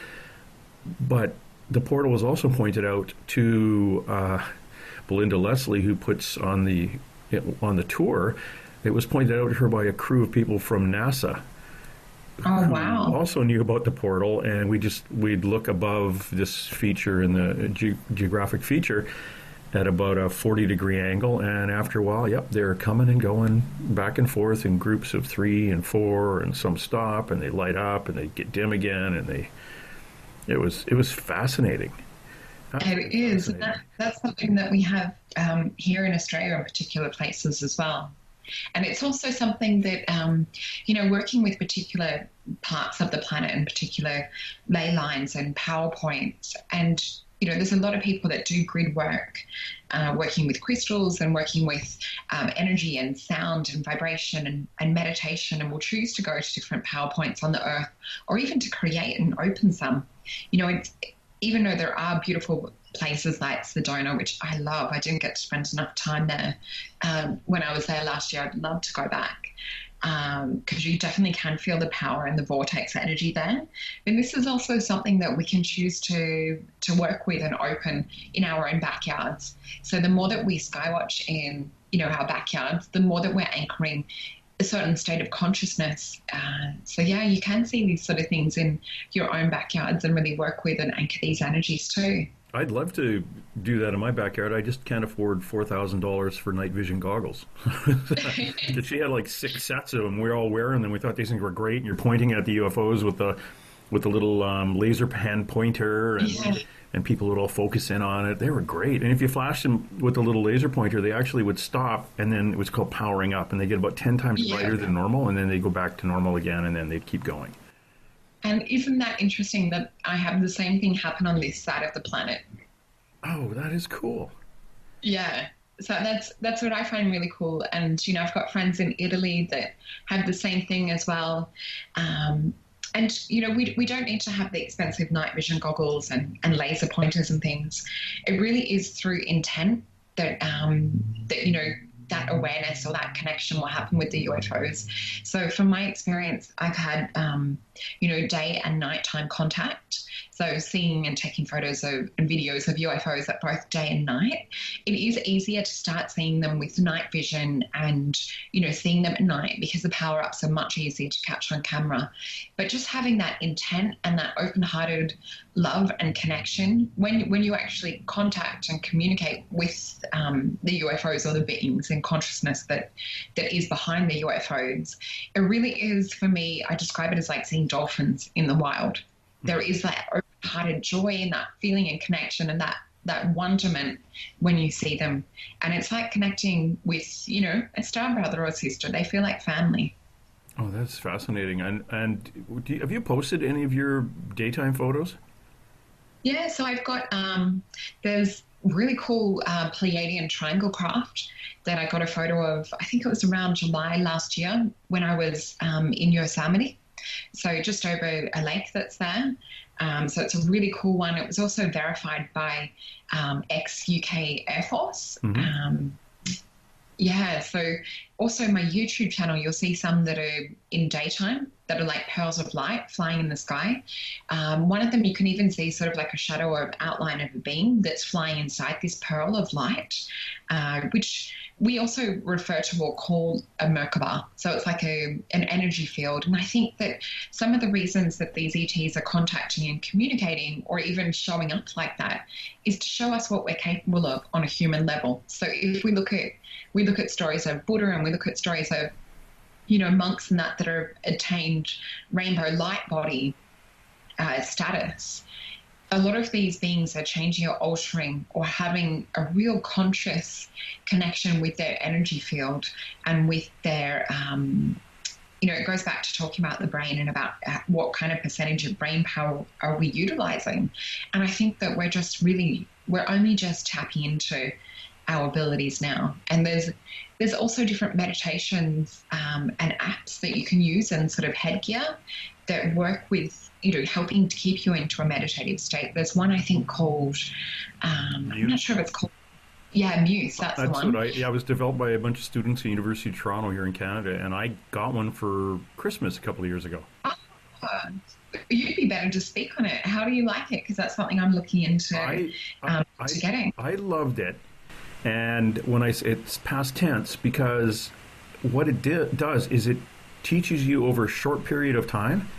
but the portal was also pointed out to Belinda Leslie, who puts on the tour. It was pointed out to her by a crew of people from NASA. Oh, wow. Who also knew about the portal, and we'd look above this feature in the geographic feature at about a 40-degree angle, and after a while, they're coming and going back and forth in groups of 3 and 4, and some stop, and they light up, and they get dim again, and it was fascinating. It is. And that's something that we have here in Australia in particular places as well. And it's also something that, working with particular parts of the planet and particular ley lines and power points, and, there's a lot of people that do grid work, working with crystals and working with energy and sound and vibration and meditation, and will choose to go to different power points on the earth, or even to create and open some. Even though there are beautiful places like Sedona, which I love, I didn't get to spend enough time there when I was there last year. I'd love to go back, because you definitely can feel the power and the vortex energy there. And this is also something that we can choose to work with and open in our own backyards. So the more that we skywatch in, our backyards, the more that we're anchoring a certain state of consciousness. So yeah, you can see these sort of things in your own backyards and really work with and anchor these energies too. I'd love to do that in my backyard. I just can't afford $4,000 for night vision goggles. She had like 6 sets of them. We were all wearing them. We thought these things were great. And you're pointing at the UFOs with the little laser hand pointer, and people would all focus in on it. They were great. And if you flashed them with the little laser pointer, they actually would stop, and then it was called powering up, and they get about 10 times brighter than normal, and then they go back to normal again, and then they'd keep going. And isn't that interesting that I have the same thing happen on this side of the planet? Oh, that is cool. Yeah. So that's what I find really cool. And, I've got friends in Italy that have the same thing as well. And, we don't need to have the expensive night vision goggles and laser pointers and things. It really is through intent that that awareness or that connection will happen with the UFOs. So from my experience, I've had, day and nighttime contact. So seeing and taking photos and videos of UFOs at both day and night. It is easier to start seeing them with night vision and, seeing them at night, because the power-ups are much easier to capture on camera. But just having that intent and that open-hearted love and connection, when you actually contact and communicate with the UFOs or the beings in consciousness that is behind the UFOs, it really is, for me, I describe it as like seeing dolphins in the wild. There is that open-hearted joy and that feeling and connection and that wonderment when you see them. And it's like connecting with, a star brother or sister. They feel like family. Oh, that's fascinating. And have you posted any of your daytime photos? Yeah, so I've got, there's really cool Pleiadian triangle craft that I got a photo of, I think it was around July last year when I was in Yosemite. So just over a lake that's there. So it's a really cool one. It was also verified by ex-UK Air Force. Mm-hmm. So also my YouTube channel, you'll see some that are in daytime that are like pearls of light flying in the sky. One of them you can even see sort of like a shadow or outline of a being that's flying inside this pearl of light, which we also refer to or call a Merkaba. So it's like an energy field. And I think that some of the reasons that these ETs are contacting and communicating or even showing up like that is to show us what we're capable of on a human level. So if we look at stories of Buddha, and we look at stories of, monks and that are attained rainbow light body status, a lot of these beings are changing or altering or having a real conscious connection with their energy field and with their, it goes back to talking about the brain and about what kind of percentage of brain power are we utilizing. And I think that we're only just tapping into our abilities now. And there's also different meditations and apps that you can use and sort of headgear that work with, helping to keep you into a meditative state. There's one I think called, I'm not sure if it's called, Muse, that's the one. It was developed by a bunch of students at the University of Toronto here in Canada, and I got one for Christmas a couple of years ago. You'd be better to speak on it. How do you like it? Because that's something I'm looking into getting. I loved it. And it's past tense, because what it does is it teaches you over a short period of time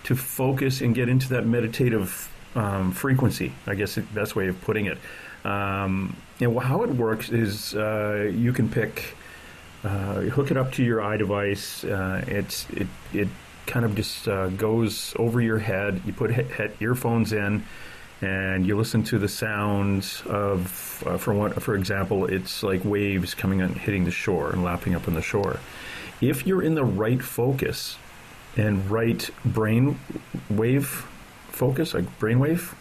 to focus and get into that meditative frequency, I guess the best way of putting it. And how it works is you can hook it up to your iDevice. It kind of just goes over your head. You put earphones in, and you listen to the sounds of, for example, it's like waves coming and hitting the shore and lapping up on the shore. If you're in the right focus and right brain wave focus, like brainwave.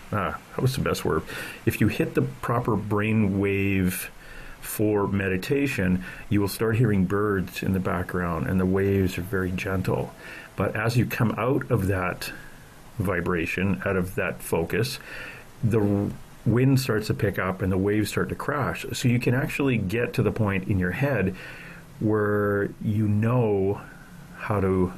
What's the best word? If you hit the proper brainwave for meditation, you will start hearing birds in the background, and the waves are very gentle. But as you come out of that vibration, out of that focus, the wind starts to pick up and the waves start to crash. So you can actually get to the point in your head where you know how to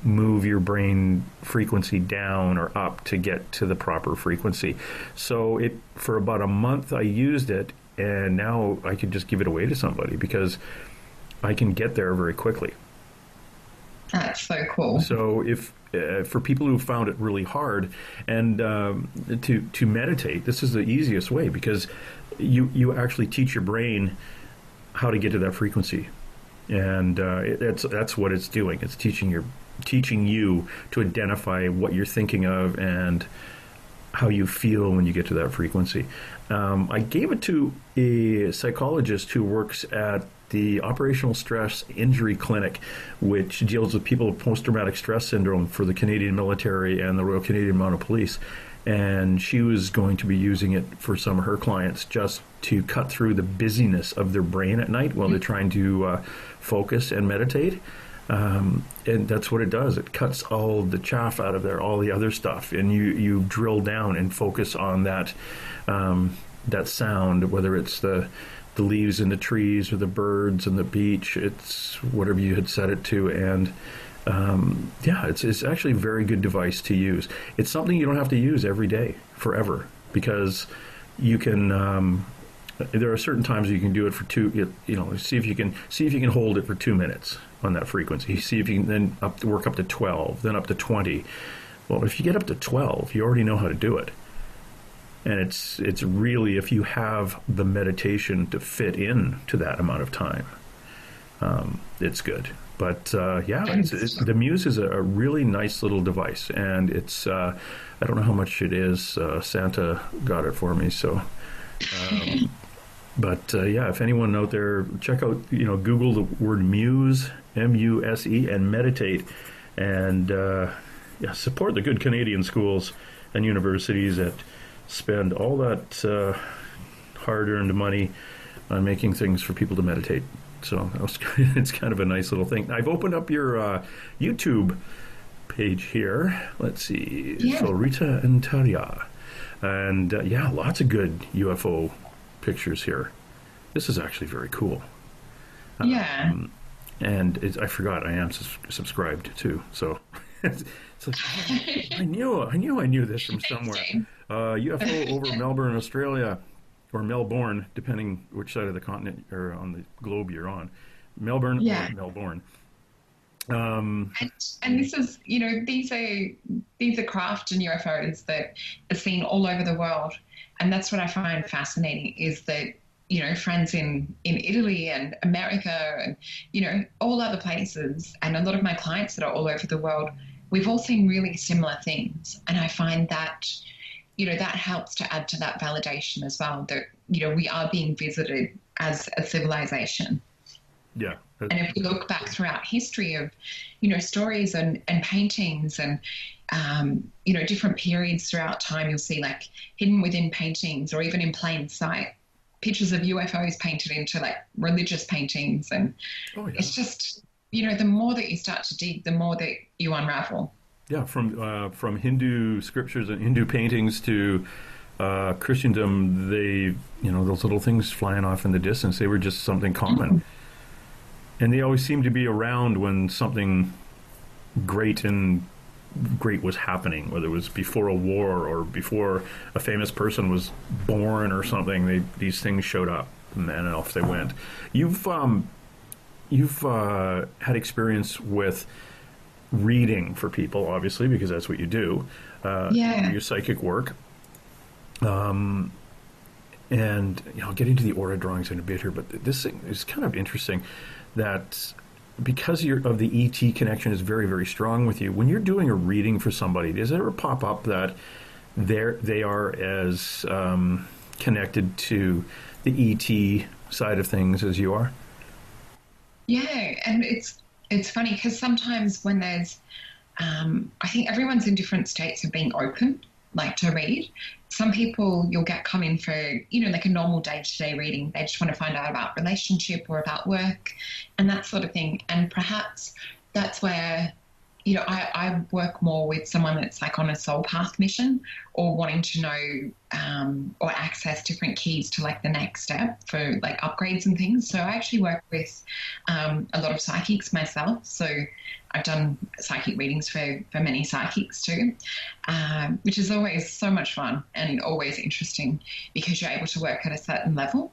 move your brain frequency down or up to get to the proper frequency. So for about a month I used it, and now I could just give it away to somebody because I can get there very quickly. That's so cool. So if for people who found it really hard and to meditate, this is the easiest way, because you actually teach your brain how to get to that frequency, and that's what it's doing. It's teaching you to identify what you're thinking of and how you feel when you get to that frequency. I gave it to a psychologist who works at the Operational Stress Injury Clinic, which deals with people with post-traumatic stress syndrome for the Canadian military and the Royal Canadian Mounted Police. And she was going to be using it for some of her clients just to cut through the busyness of their brain at night while they're trying to focus and meditate. And that's what it does. It cuts all the chaff out of there, all the other stuff, and you drill down and focus on that sound, whether it's the leaves in the trees or the birds and the beach. It's whatever you had set it to, and it's actually a very good device to use. It's something you don't have to use every day forever, because you can. There are certain times you can do it for see if you can hold it for 2 minutes on that frequency. See if you can then work up to 12, then up to 20. Well, if you get up to 12, you already know how to do it. And it's really, if you have the meditation to fit in to that amount of time, it's good. But the Muse is a really nice little device, and it's I don't know how much it is. Santa got it for me, so. But if anyone out there, check out, Google the word Muse, M-U-S-E, and meditate, and support the good Canadian schools and universities that spend all that hard-earned money on making things for people to meditate. So it's kind of a nice little thing. I've opened up your YouTube page here. Let's see, Solreta Antaria, and lots of good UFO pictures here. This is actually very cool. And I forgot I am subscribed too. So it's like, I knew this from somewhere. UFO over Melbourne, Australia, or Melbourne, depending which side of the continent or on the globe you're on. Melbourne or Melbourne. And this is, these are craft and UFOs that are seen all over the world. And that's what I find fascinating, is that, friends in Italy and America and, all other places, and a lot of my clients that are all over the world, we've all seen really similar things. And I find that, that helps to add to that validation as well, that, we are being visited as a civilization. Yeah. And if we look back throughout history of, stories and paintings and, different periods throughout time, you'll see like hidden within paintings or even in plain sight, pictures of UFOs painted into like religious paintings. And it's just, the more that you start to dig, the more that you unravel. Yeah, from Hindu scriptures and Hindu paintings to Christendom, those little things flying off in the distance, they were just something common. Mm-hmm. And they always seem to be around when something great was happening, whether it was before a war or before a famous person was born or something. These things showed up, and then off they went. You've had experience with reading for people, obviously, because that's what you do. Your psychic work. And I'll get into the aura drawings in a bit here, but this thing is kind of interesting, that because of the ET connection is very, very strong with you, when you're doing a reading for somebody, does it ever pop up that they are as connected to the ET side of things as you are? Yeah, and it's funny because sometimes when there's, I think everyone's in different states of being open like to read. Some people you'll get come in for, like a normal day-to-day reading. They just want to find out about relationship or about work and that sort of thing. And perhaps that's where, I work more with someone that's like on a soul path mission or wanting to know or access different keys to like the next step for like upgrades and things. So I actually work with a lot of psychics myself. So I've done psychic readings for many psychics too, which is always so much fun and always interesting because you're able to work at a certain level.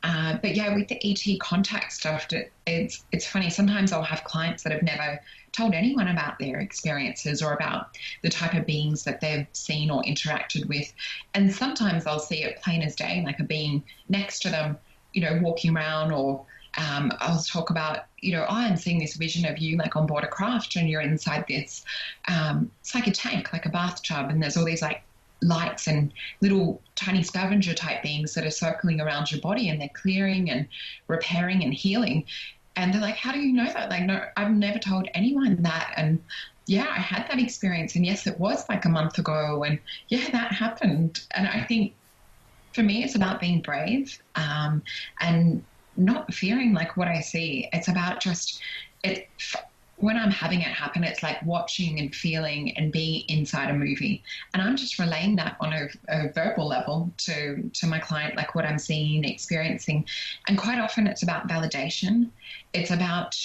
But yeah, with the ET contact stuff, it's funny. Sometimes I'll have clients that have never told anyone about their experiences or about the type of beings that they've seen or interacted with. And sometimes I'll see it plain as day, like a being next to them, walking around, or I'll talk about, I'm seeing this vision of you like on board a craft and you're inside this, it's like a tank, like a bathtub, and there's all these like lights and little tiny scavenger type beings that are circling around your body, and they're clearing and repairing and healing. And they're like, how do you know that? Like, no, I've never told anyone that. And yeah, I had that experience. And yes, it was like a month ago. And yeah, that happened. And I think for me, it's about being brave and not fearing like what I see. It's about just when I'm having it happen, it's like watching and feeling and being inside a movie. And I'm just relaying that on a verbal level to my client, like what I'm seeing, experiencing. And quite often it's about validation. It's about,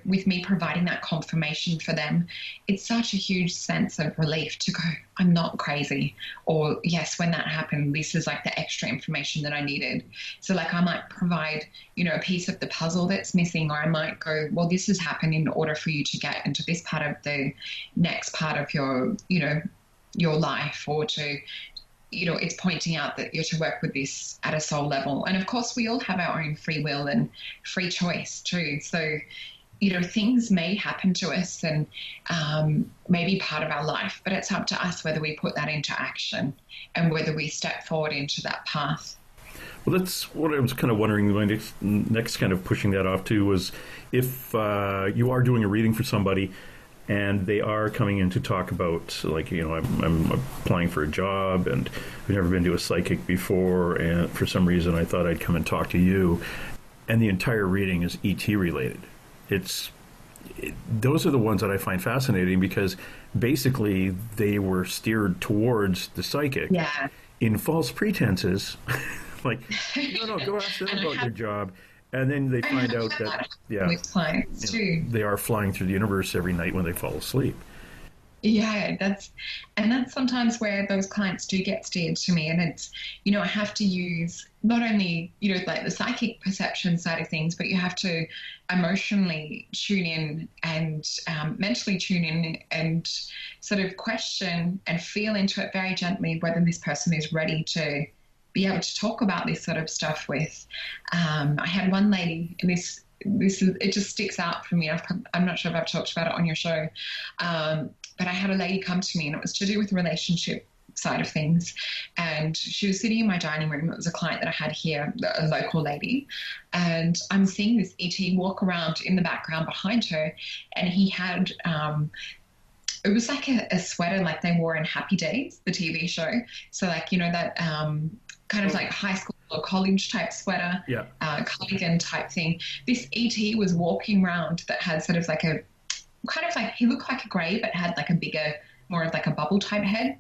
with me providing that confirmation for them, it's such a huge sense of relief to go, I'm not crazy. Or yes, when that happened, this is like the extra information that I needed. So like I might provide, a piece of the puzzle that's missing, or I might go, well, this has happened in order for you to get into this part of the next part of your, your life, or to, it's pointing out that you're to work with this at a soul level. And of course, we all have our own free will and free choice too. So, things may happen to us and may be part of our life, but it's up to us whether we put that into action and whether we step forward into that path. Well, that's what I was kind of wondering. My next kind of pushing that off to was if you are doing a reading for somebody and they are coming in to talk about, like, I'm applying for a job and I've never been to a psychic before, and for some reason I thought I'd come and talk to you, and the entire reading is ET related. Those are the ones that I find fascinating because basically they were steered towards the psychic in false pretenses. Like, no, go ask them about your job. And then they find out that, with clients too, they are flying through the universe every night when they fall asleep. Yeah, that's sometimes where those clients do get steered to me. And it's, I have to use not only, like the psychic perception side of things, but you have to emotionally tune in and mentally tune in and sort of question and feel into it very gently whether this person is ready to be able to talk about this sort of stuff with. I had one lady, and this is, it just sticks out for me. I'm not sure if I've talked about it on your show, but I had a lady come to me, and it was to do with the relationship side of things. And she was sitting in my dining room. It was a client that I had here, a local lady. And I'm seeing this ET walk around in the background behind her, and he had it was like a sweater like they wore in Happy Days, the TV show. So like, that kind of like high school or college type sweater, cardigan type thing. This ET was walking around that had sort of like a kind of like, he looked like a grey but had like a bigger, more of like a bubble type head.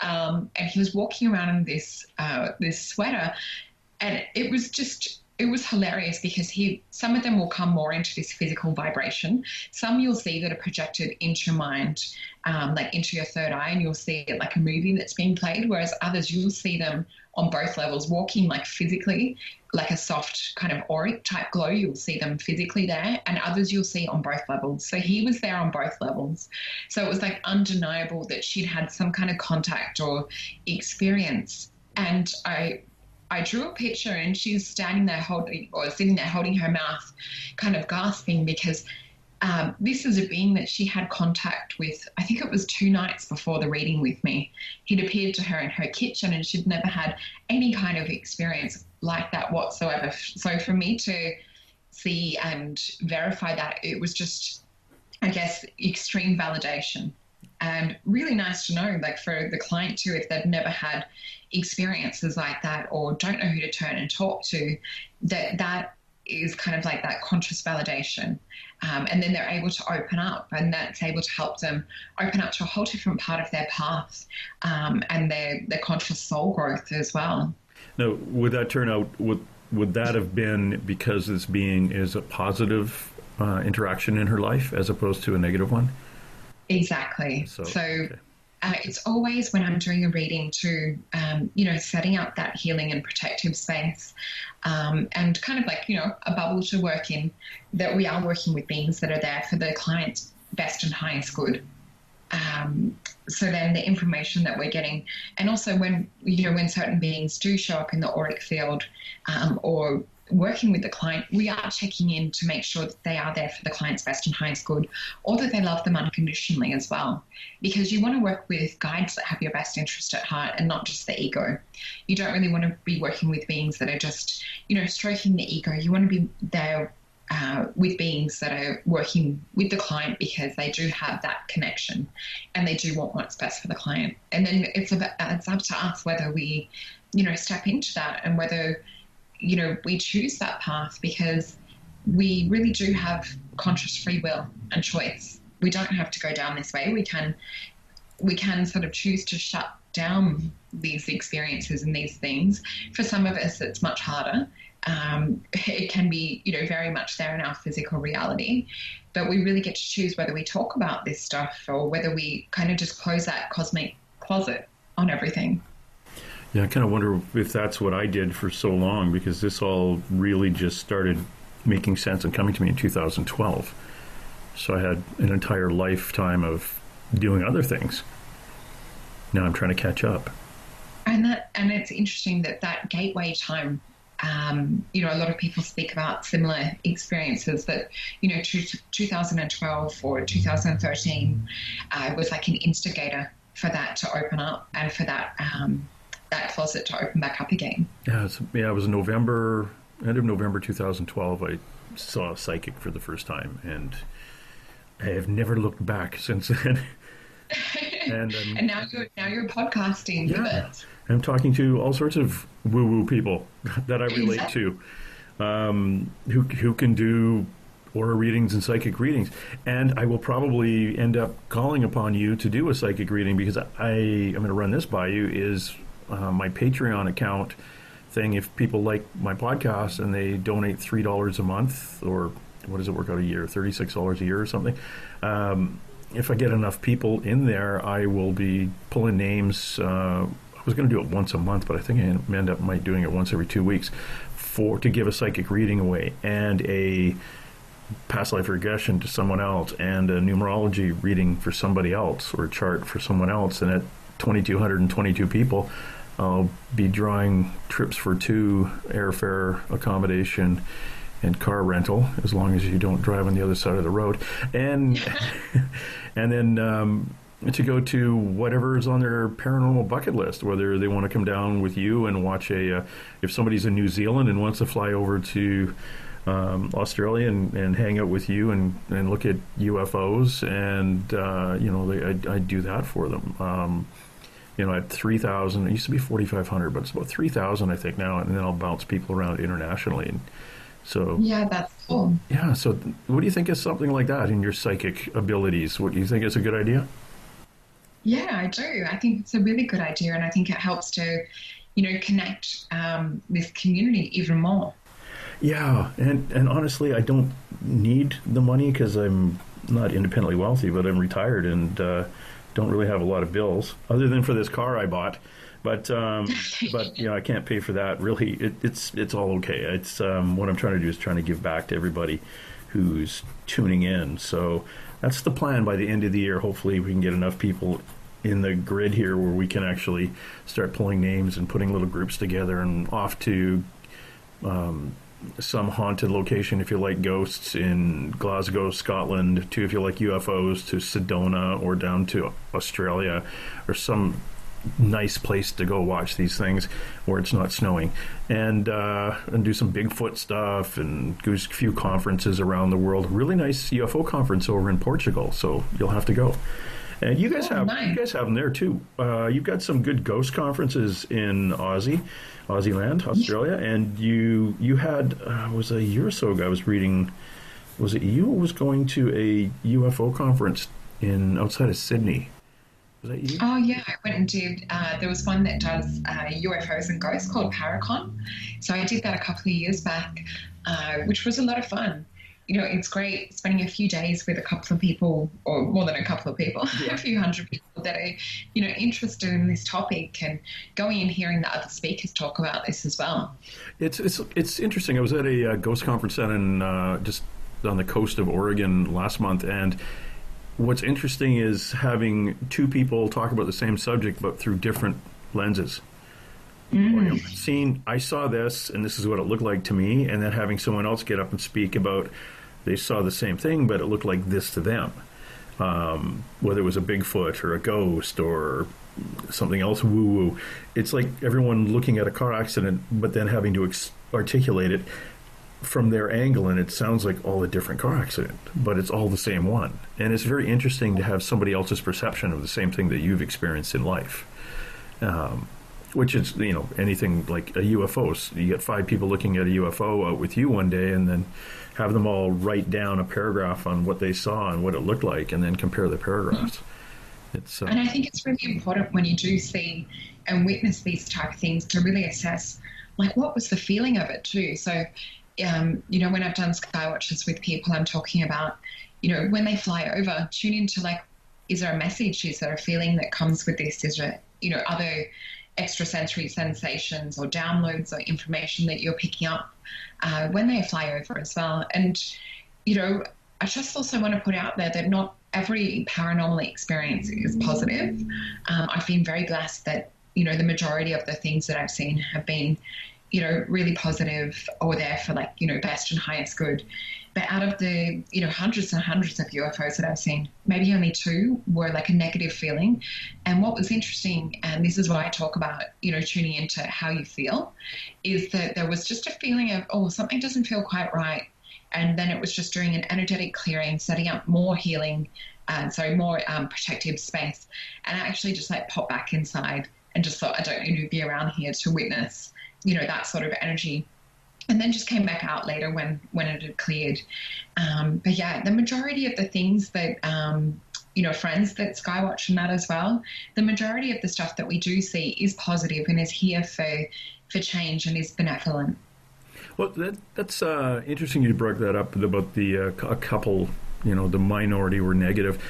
And he was walking around in this sweater, and it was hilarious because some of them will come more into this physical vibration. Some you'll see that are projected into your mind, like into your third eye, and you'll see it like a movie that's being played, whereas others you'll see them on both levels, walking like physically, like a soft kind of auric type glow. You'll see them physically there, and others you'll see on both levels. So he was there on both levels. So it was like undeniable that she'd had some kind of contact or experience. And I drew a picture, and she's standing there sitting there holding her mouth, kind of gasping, because this is a being that she had contact with, I think it was 2 nights before the reading with me. He'd appeared to her in her kitchen, and she'd never had any kind of experience like that whatsoever. So for me to see and verify that, it was just, I guess, extreme validation. And really nice to know, like for the client too, if they've never had experiences like that or don't know who to turn and talk to, that is kind of like that conscious validation. And then they're able to open up, and that's able to help them open up to a whole different part of their path and their conscious soul growth as well. Now, would that turn out, would that have been because this being is a positive interaction in her life as opposed to a negative one? Exactly. So okay. It's always when I'm doing a reading to, setting up that healing and protective space and kind of like, a bubble to work in, that we are working with beings that are there for the client's best and highest good. So then the information that we're getting, and also when certain beings do show up in the auric field or working with the client, we are checking in to make sure that they are there for the client's best and highest good, or that they love them unconditionally as well. Because you want to work with guides that have your best interest at heart and not just the ego. You don't really want to be working with beings that are just, stroking the ego. You want to be there with beings that are working with the client because they do have that connection and they do want what's best for the client. And then it's up to us whether we, step into that and whether we choose that path, because we really do have conscious free will and choice. We don't have to go down this way. We can sort of choose to shut down these experiences and these things. For some of us, it's much harder. It can be, very much there in our physical reality, but we really get to choose whether we talk about this stuff or whether we kind of just close that cosmic closet on everything. Yeah, I kind of wonder if that's what I did for so long, because this all really just started making sense and coming to me in 2012. So I had an entire lifetime of doing other things. Now I'm trying to catch up. And it's interesting that gateway time, a lot of people speak about similar experiences that, 2012 or 2013 was like an instigator for that to open up and for that closet to open back up again. Yeah, it was end of November 2012. I saw a psychic for the first time, and I have never looked back since then. And now you're podcasting with it. I'm talking to all sorts of woo-woo people that I relate to, who can do aura readings and psychic readings. And I will probably end up calling upon you to do a psychic reading, because I'm going to run this by you, is my Patreon account thing. If people like my podcast and they donate $3 a month, or what does it work out a year, $36 a year or something, if I get enough people in there, I will be pulling names. I was going to do it once a month, but I think I might doing it once every 2 weeks to give a psychic reading away, and a past life regression to someone else, and a numerology reading for somebody else, or a chart for someone else. And at 2,222 people, I'll be drawing trips for 2 airfare, accommodation, and car rental, as long as you don't drive on the other side of the road, and and then to go to whatever is on their paranormal bucket list, whether they want to come down with you and watch if somebody's in New Zealand and wants to fly over to Australia and hang out with you and look at UFOs, and I do that for them. At 3,000, it used to be 4,500, but it's about 3,000 I think now, and then I'll bounce people around internationally. And so yeah, that's cool. Yeah, so what do you think of something like that in your psychic abilities? What do you think is a good idea? Yeah, I do. I think it's a really good idea, and I think it helps to, connect this community even more. Yeah, and honestly, I don't need the money because I'm not independently wealthy, but I'm retired and don't really have a lot of bills, other than for this car I bought. But I can't pay for that. Really, it's all okay. It's what I'm trying to do is trying to give back to everybody who's tuning in. So that's the plan. By the end of the year, hopefully we can get enough people in the grid here where we can actually start pulling names and putting little groups together and off to some haunted location if you like ghosts in Glasgow, Scotland, to if you like UFOs, to Sedona, or down to Australia, or some nice place to go watch these things where it's not snowing, and do some Bigfoot stuff, and do a few conferences around the world. Really nice UFO conference over in Portugal, so you'll have to go. And you guys nice. you guys have them there too. You've got some good ghost conferences in Aussie land, Australia, and you had was a year or so ago. I was reading. Was it you who was going to a UFO conference outside of Sydney? Was that you? Oh, yeah, I went and did. There was one that does UFOs and ghosts called Paracon. So I did that a couple of years back, which was a lot of fun. You know, it's great spending a few days with a couple of people, or more than a couple of people, a few hundred people that are, you know, interested in this topic, and going and hearing the other speakers talk about this as well. It's interesting. I was at a ghost conference down in just on the coast of Oregon last month, and what's interesting is having two people talk about the same subject but through different lenses. I saw this and this is what it looked like to me, and then having someone else get up and speak about they saw the same thing but it looked like this to them, whether it was a Bigfoot or a ghost or something else woo-woo. It's like everyone looking at a car accident but then having to articulate it from their angle, and it sounds like all a different car accident, but it's all the same one. And it's very interesting to have somebody else's perception of the same thing that you've experienced in life, which is, you know, anything like a UFO. So you get 5 people looking at a UFO out with you one day, and then have them all write down a paragraph on what they saw and what it looked like, and then compare the paragraphs. And I think it's really important when you do see and witness these type of things to really assess, like, what was the feeling of it too. So you know, when I've done skywatches with people, I'm talking about, you know, when they fly over, tune into, like, is there a message? Is there a feeling that comes with this? Is there, you know, other extrasensory sensations or downloads or information that you're picking up when they fly over as well? And, you know, I just also want to put out there that not every paranormal experience is positive. I've been very blessed that, you know, the majority of the things that I've seen have been, you know, really positive or there for, like, you know, best and highest good. But out of the, you know, hundreds and hundreds of UFOs that I've seen, maybe only 2 were like a negative feeling. And what was interesting, and this is what I talk about, you know, tuning into how you feel, is that there was just a feeling of, oh, something doesn't feel quite right. And then it was just doing an energetic clearing, setting up more healing, more protective space. And I actually just, like, popped back inside and just thought, I don't need to be around here to witness, you know, that sort of energy. And then just came back out later when it had cleared. But yeah, the majority of the things that, you know, friends that skywatch and that as well, the majority of the stuff that we do see is positive and is here for change and is benevolent. Well, that's interesting you brought that up about the a couple, you know, the minority were negative.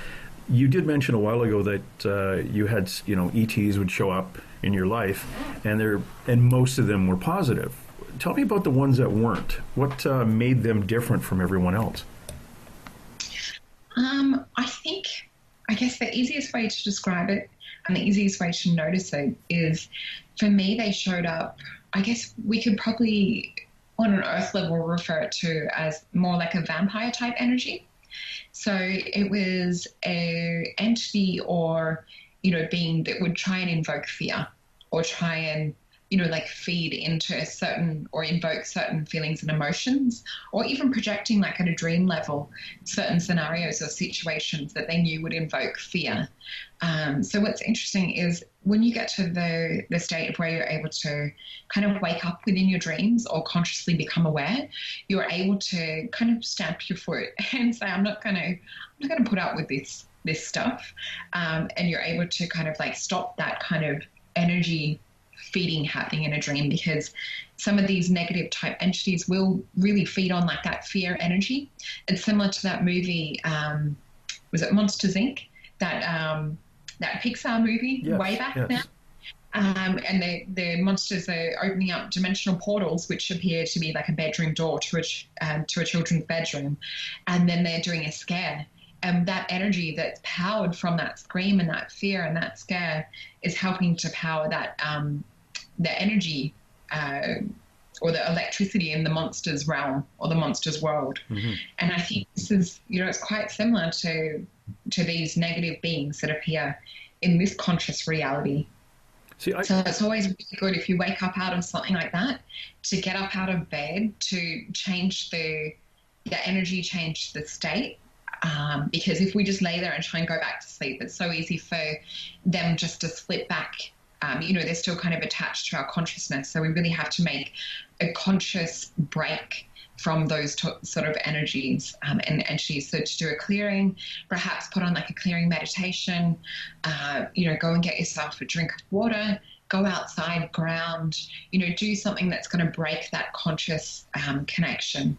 You did mention a while ago that you had, you know, ETs would show up in your life, and most of them were positive. Tell me about the ones that weren't. What made them different from everyone else? I guess the easiest way to describe it and the easiest way to notice it is, for me, they showed up, I guess we could probably, on an earth level, refer it to as more like a vampire type energy. So it was a entity or, you know, being that would try and invoke fear or try and, you know, like feed into certain or invoke certain feelings and emotions, or even projecting, like at a dream level, certain scenarios or situations that they knew would invoke fear. So what's interesting is when you get to the state of where you're able to kind of wake up within your dreams or consciously become aware, you're able to kind of stamp your foot and say, I'm not going to put up with this stuff. And you're able to kind of like stop that kind of energy feeding happening in a dream, because some of these negative type entities will really feed on like that fear energy. It's similar to that movie, was it Monsters Inc.? That Pixar movie way back now. And the monsters are opening up dimensional portals, which appear to be like a bedroom door to a children's bedroom, and then they're doing a scare. And that energy that's powered from that scream and that fear and that scare is helping to power that the energy or the electricity in the monsters realm or the monsters world. Mm-hmm. And I think this is, you know, it's quite similar to these negative beings that appear in this conscious reality. So it's always really good if you wake up out of something like that to get up out of bed, to change the energy, change the state, Because if we just lay there and try and go back to sleep, it's so easy for them just to slip back. They're still kind of attached to our consciousness. So we really have to make a conscious break from those sort of energies and entities. So to do a clearing, perhaps put on like a clearing meditation, go and get yourself a drink of water, go outside, ground, do something that's going to break that conscious connection.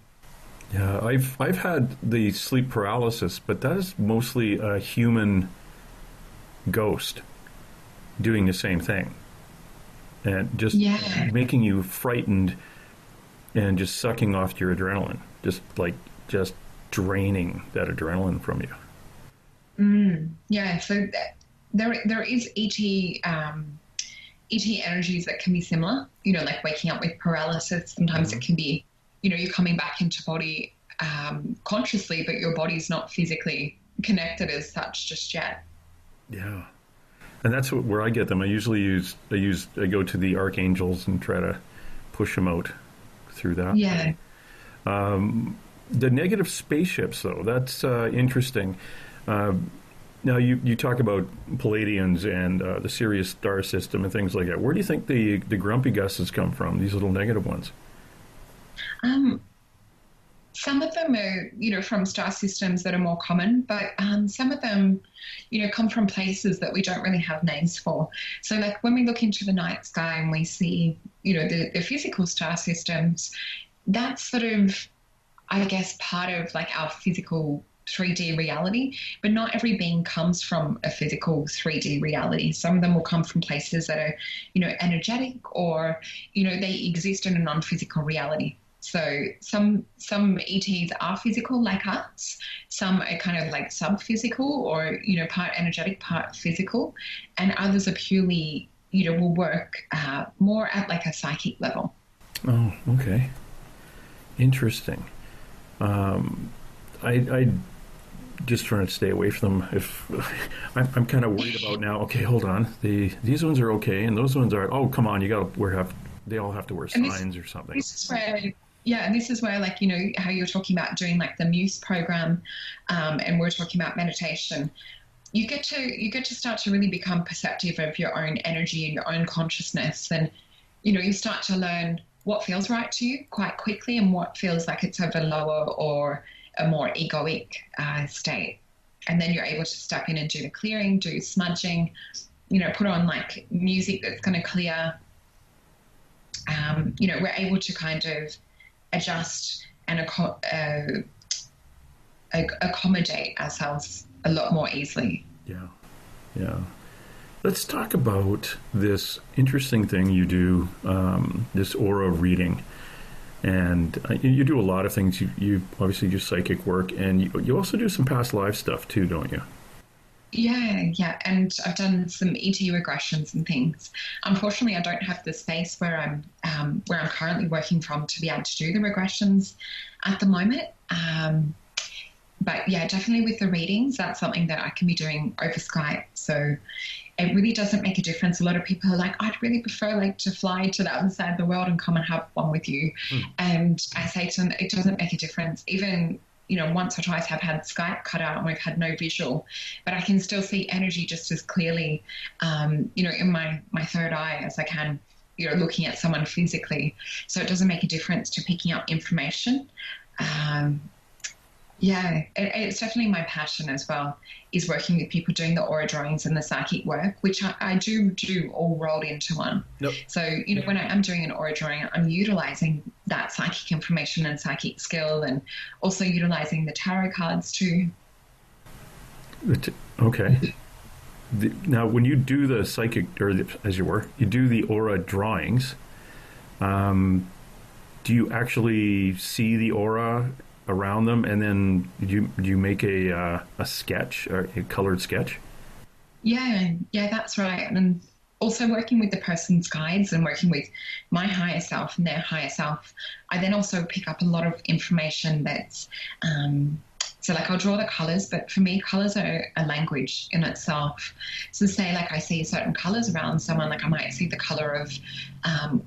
Yeah, I've had the sleep paralysis, but that is mostly a human ghost doing the same thing and just making you frightened and just sucking off your adrenaline, just draining that adrenaline from you. Yeah, so there is ET energies that can be similar, like waking up with paralysis. Sometimes it can be, you're coming back into body consciously, but your body's not physically connected as such just yet. Yeah. And that's where I get them. I usually go to the archangels and try to push them out through that. Yeah. The negative spaceships, though, that's interesting. Now, you talk about Palladians and the Sirius star system and things like that. Where do you think the grumpy gusses come from, these little negative ones? Some of them are, from star systems that are more common, but some of them, come from places that we don't really have names for. So like when we look into the night sky and we see, the physical star systems, that's sort of, I guess, part of like our physical 3D reality, but not every being comes from a physical 3D reality. Some of them will come from places that are, energetic, or, they exist in a non-physical reality. So some ETs are physical like us, some are kind of like sub-physical or, part energetic, part physical, and others are purely, will work more at like a psychic level. Oh, okay. Interesting. I just trying to stay away from them. If I'm kind of worried about now. Okay, hold on. These ones are okay, and those ones are. Oh, come on! They all have to wear signs or something. This is where, like, how you're talking about doing like the Muse program, and we're talking about meditation. You get to start to really become perceptive of your own energy and your own consciousness, and you start to learn what feels right to you quite quickly and what feels like it's of a lower or a more egoic state. And then you're able to step in and do the clearing, do smudging, put on like music that's going to clear. We're able to kind of adjust and accommodate ourselves a lot more easily. Yeah. Let's talk about this interesting thing you do, this aura reading. And you do a lot of things. You obviously do psychic work, and you also do some past life stuff too, don't you? Yeah. And I've done some ET regressions and things. Unfortunately, I don't have the space where I'm currently working from to be able to do the regressions at the moment. But yeah, definitely with the readings, that's something that I can be doing over Skype. So it really doesn't make a difference. A lot of people are like, I'd really prefer like to fly to the other side of the world and come and have one with you. And I say to them, it doesn't make a difference. Even, once or twice I've had Skype cut out and we've had no visual, but I can still see energy just as clearly, in my third eye as I can, looking at someone physically. So it doesn't make a difference to picking up information. It's definitely my passion as well, is working with people doing the aura drawings and the psychic work, which I do all rolled into one. Yep. So, when I'm doing an aura drawing, I'm utilizing that psychic information and psychic skill, and also utilizing the tarot cards too. Okay. Now, when you do the psychic, you do the aura drawings, do you actually see the aura around them, and then do you make a sketch, or a colored sketch? Yeah, that's right. And also working with the person's guides and working with my higher self and their higher self, I then also pick up a lot of information that's So like I'll draw the colors, but for me, colors are a language in itself. So say like I see certain colors around someone, like I might see the color of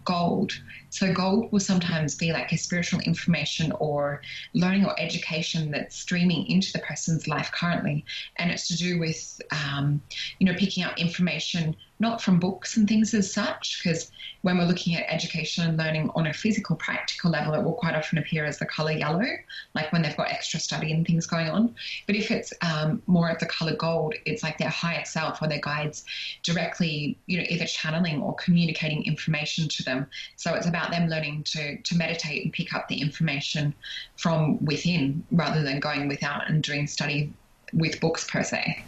gold. So gold will sometimes be like a spiritual information or learning or education that's streaming into the person's life currently. And it's to do with, picking up information, not from books and things as such, because when we're looking at education and learning on a physical, practical level, it will quite often appear as the color yellow, like when they've got extra study and things going on. But if it's more of the color gold, it's like their higher self or their guides directly, either channeling or communicating information to them. So it's about them learning to meditate and pick up the information from within rather than going without and doing study with books per se.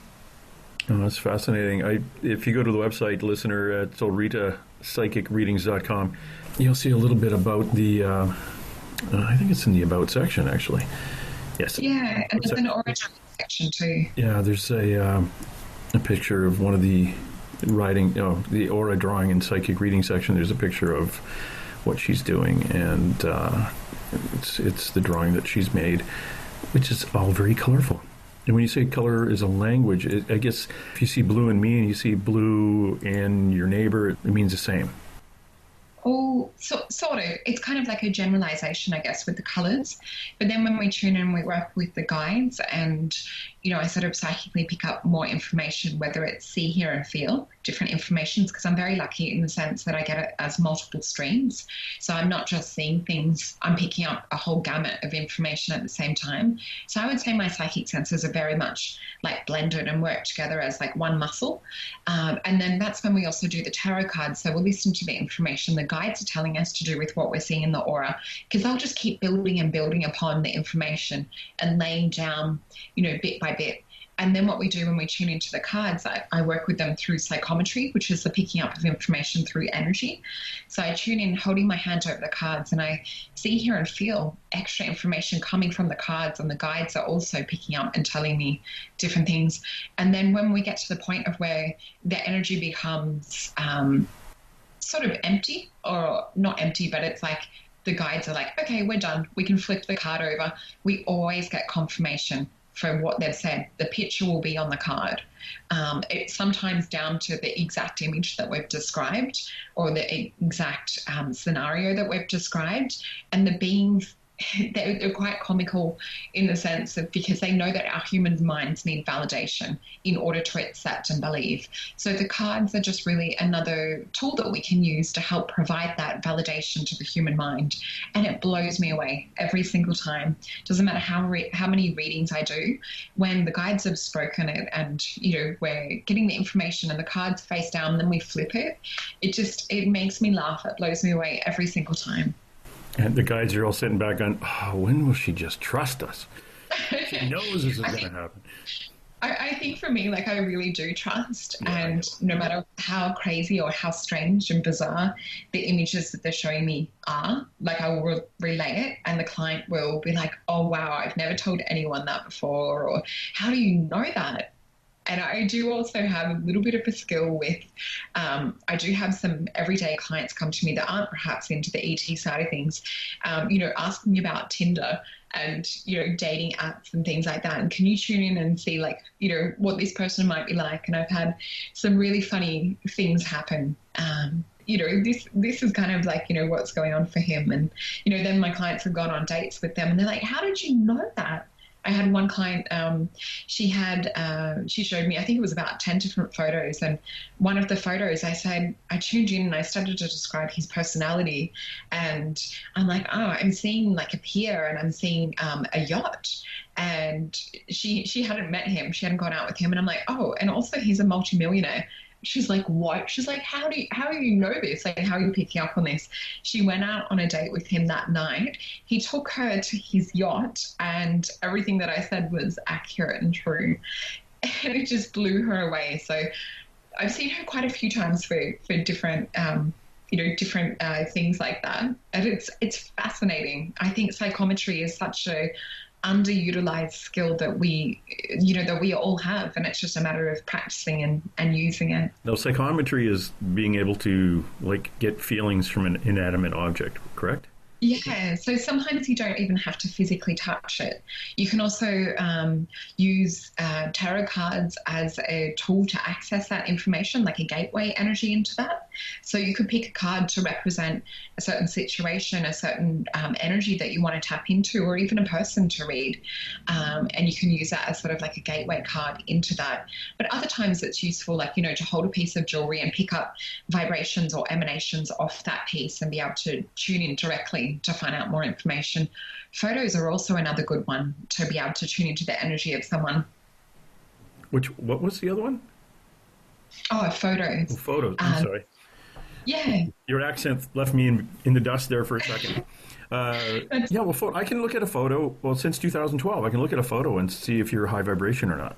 Oh, that's fascinating. If you go to the website, listener, at solretapsychicreadings.com, you'll see a little bit about the, I think it's in the About section, actually. Yes. Yeah, and there's an origin section too. Yeah, there's a picture of one of the writing, the aura drawing and psychic reading section. There's a picture of what she's doing, and it's the drawing that she's made, which is all very colorful. And when you say color is a language, I guess if you see blue in me and you see blue in your neighbor, it means the same. Oh, sort of. It's kind of like a generalization, I guess, with the colors. But then when we tune in, we work with the guides and, I sort of psychically pick up more information, whether it's see, hear, and feel, different informations, because I'm very lucky in the sense that I get it as multiple streams. So I'm not just seeing things, I'm picking up a whole gamut of information at the same time. So I would say my psychic senses are very much like blended and work together as like one muscle. And then that's when we also do the tarot cards. So we'll listen to the information the guides are telling us to do with what we're seeing in the aura, because they'll just keep building and building upon the information and laying down, bit by bit. And then what we do when we tune into the cards, I work with them through psychometry, which is the picking up of information through energy. So I tune in, holding my hand over the cards, and I see, hear, and feel extra information coming from the cards, and the guides are also picking up and telling me different things. And then when we get to the point of where the energy becomes sort of empty, or not empty, but it's like the guides are like, okay, we're done. We can flip the card over. We always get confirmation for what they've said. The picture will be on the card. It's sometimes down to the exact image that we've described or the exact scenario that we've described. And the beings, they're quite comical in the sense of, because they know that our human minds need validation in order to accept and believe. So the cards are just really another tool that we can use to help provide that validation to the human mind. And it blows me away every single time. Doesn't matter how many readings I do, when the guides have spoken it and, we're getting the information and the cards face down and then we flip it, it makes me laugh. It blows me away every single time. And the guides are all sitting back on, when will she just trust us? She knows this is going to happen. I think for me, I really do trust. Yeah, and no matter how crazy or how strange and bizarre the images that they're showing me are, I will relay it and the client will be like, oh, wow, I've never told anyone that before. Or how do you know that? And I do also have a little bit of a skill with, I do have some everyday clients come to me that aren't perhaps into the ET side of things, asking about Tinder and, dating apps and things like that. And can you tune in and see what this person might be like? And I've had some really funny things happen. This is kind of what's going on for him. And, then my clients have gone on dates with them and they're like, how did you know that? I had one client, she showed me, I think it was about 10 different photos. And one of the photos, I tuned in and I started to describe his personality. And I'm like, I'm seeing a pier and I'm seeing a yacht. And she hadn't met him. She hadn't gone out with him. And I'm like, and also he's a multimillionaire. She's like, what? She's like, how do you know this? How are you picking up on this? She went out on a date with him that night. He took her to his yacht and everything that I said was accurate and true. And it just blew her away. So I've seen her quite a few times for different, different things like that. And it's fascinating. I think psychometry is such a underutilized skill that we all have, and it's just a matter of practicing and using it. Now, psychometry is being able to get feelings from an inanimate object, correct? Yeah, so sometimes you don't even have to physically touch it. You can also use tarot cards as a tool to access that information, like a gateway energy into that. So you could pick a card to represent a certain situation, a certain energy that you want to tap into, or even a person to read. And you can use that as sort of like a gateway card into that. But other times it's useful, like, to hold a piece of jewelry and pick up vibrations or emanations off that piece and be able to tune in directly to find out more information. Photos are also another good one to be able to tune into the energy of someone. What was the other one? Oh, photos. Oh, photos. I'm sorry. Yeah. Your accent left me in the dust there for a second. I can look at a photo. Well, since 2012, I can look at a photo and see if you're high vibration or not.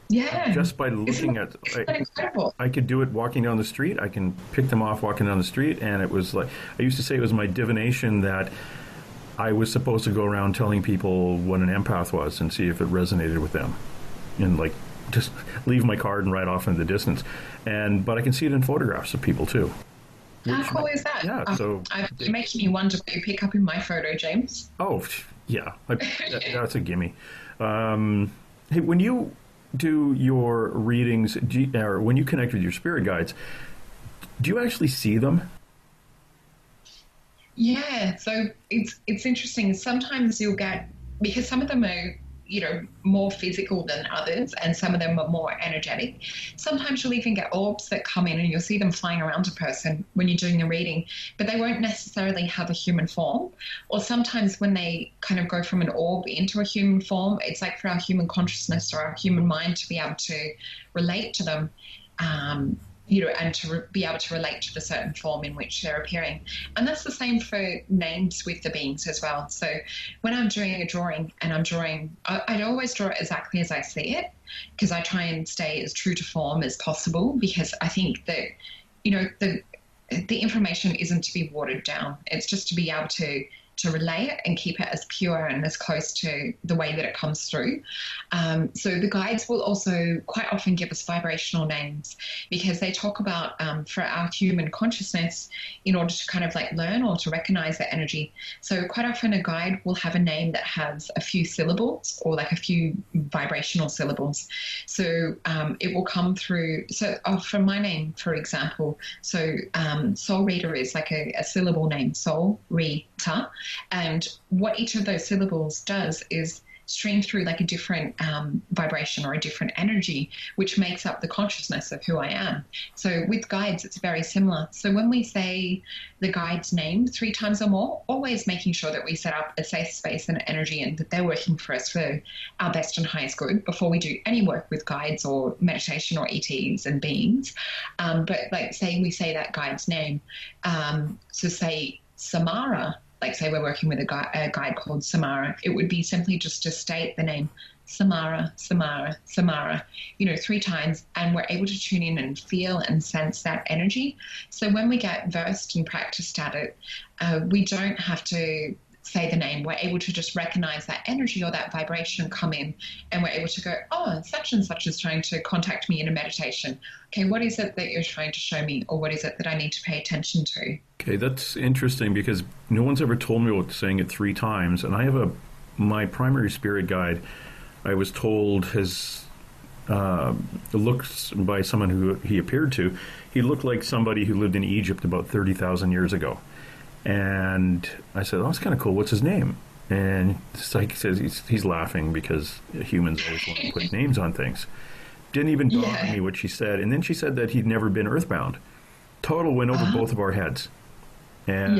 Yeah. Just by looking at it. Incredible. I could do it walking down the street. I can pick them off walking down the street. And it was like, I used to say it was my divination that I was supposed to go around telling people what an empath was and see if it resonated with them. And like, just leave my card and ride off into the distance. But I can see it in photographs of people too. How cool is that? Yeah. So you're making me wonder what you pick up in my photo, James. Oh, yeah. That's a gimme. Hey, when you do your readings, or when you connect with your spirit guides, do you actually see them? Yeah, so it's interesting. Sometimes you'll get, because some of them are, more physical than others, and some of them are more energetic. Sometimes you'll even get orbs that come in and you'll see them flying around a person when you're doing the reading, but they won't necessarily have a human form. Or sometimes when they kind of go from an orb into a human form, it's like for our human consciousness or our human mind to be able to relate to them, and to be able to relate to the certain form in which they're appearing. And that's the same for names with the beings as well. So when I'm doing a drawing and I always draw it exactly as I see it, because I try and stay as true to form as possible, because I think that, the information isn't to be watered down. It's just to be able to relay it and keep it as pure and as close to the way that it comes through. So the guides will also quite often give us vibrational names, because they talk about for our human consciousness, in order to kind of like learn or to recognize the energy. So quite often a guide will have a name that has a few syllables or like a few vibrational syllables. So it will come through. So from my name, for example, so Solreta is like a syllable name, Solreta. And what each of those syllables does is stream through like a different vibration or a different energy, which makes up the consciousness of who I am. So with guides, it's very similar. So when we say the guide's name 3 times or more, always making sure that we set up a safe space and energy and that they're working for us for our best and highest good before we do any work with guides or meditation or ETs and beings. But like say we say that guide's name, so say Samara, like say we're working with a guide called Samara, it would be simply just to state the name Samara, Samara, Samara, 3 times, and we're able to tune in and feel and sense that energy. So when we get versed and practiced at it, we don't have to say the name. We're able to just recognize that energy or that vibration come in, and we're able to go, oh, such and such is trying to contact me in a meditation. Okay, what is it that you're trying to show me, or what is it that I need to pay attention to? Okay, that's interesting, because no one's ever told me about saying it 3 times, and I have my primary spirit guide, I was told his looks by someone who he appeared to, he looked like somebody who lived in Egypt about 30,000 years ago. And I said, oh, that's kind of cool. What's his name? And the psychic says he's laughing because humans always want to put names on things. Didn't even dawn on me what she said. And then she said that he'd never been earthbound. Total went over both of our heads. And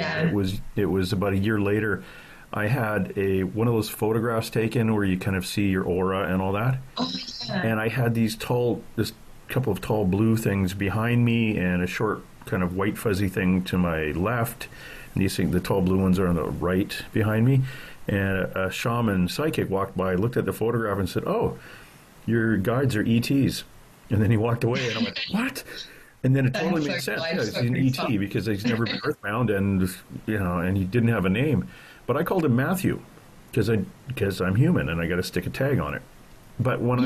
it was about a year later, I had one of those photographs taken where you kind of see your aura and all that. Oh, yeah. And I had this couple of tall blue things behind me and a short kind of white fuzzy thing to my left. And you see the tall blue ones are on the right behind me. And a shaman psychic walked by, looked at the photograph and said, oh, your guides are ETs. And then he walked away and I went, what? And then it totally makes sense. Yeah, he's an ET because he's never been earthbound and he didn't have a name. But I called him Matthew because I'm human and I got to stick a tag on it. But when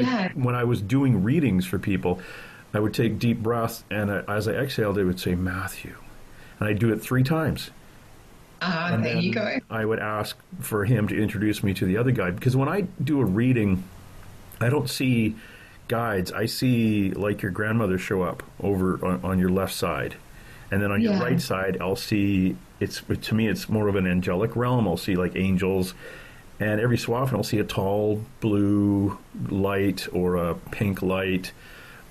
I was doing readings for people, I would take deep breaths, and as I exhaled, I would say Matthew. And I'd do it 3 times. And there you go. I would ask for him to introduce me to the other guide, because when I do a reading, I don't see guides. I see like your grandmother show up over on your left side, and then on your right side, I'll see, to me it's more of an angelic realm. I'll see like angels, and every so often I'll see a tall blue light or a pink light,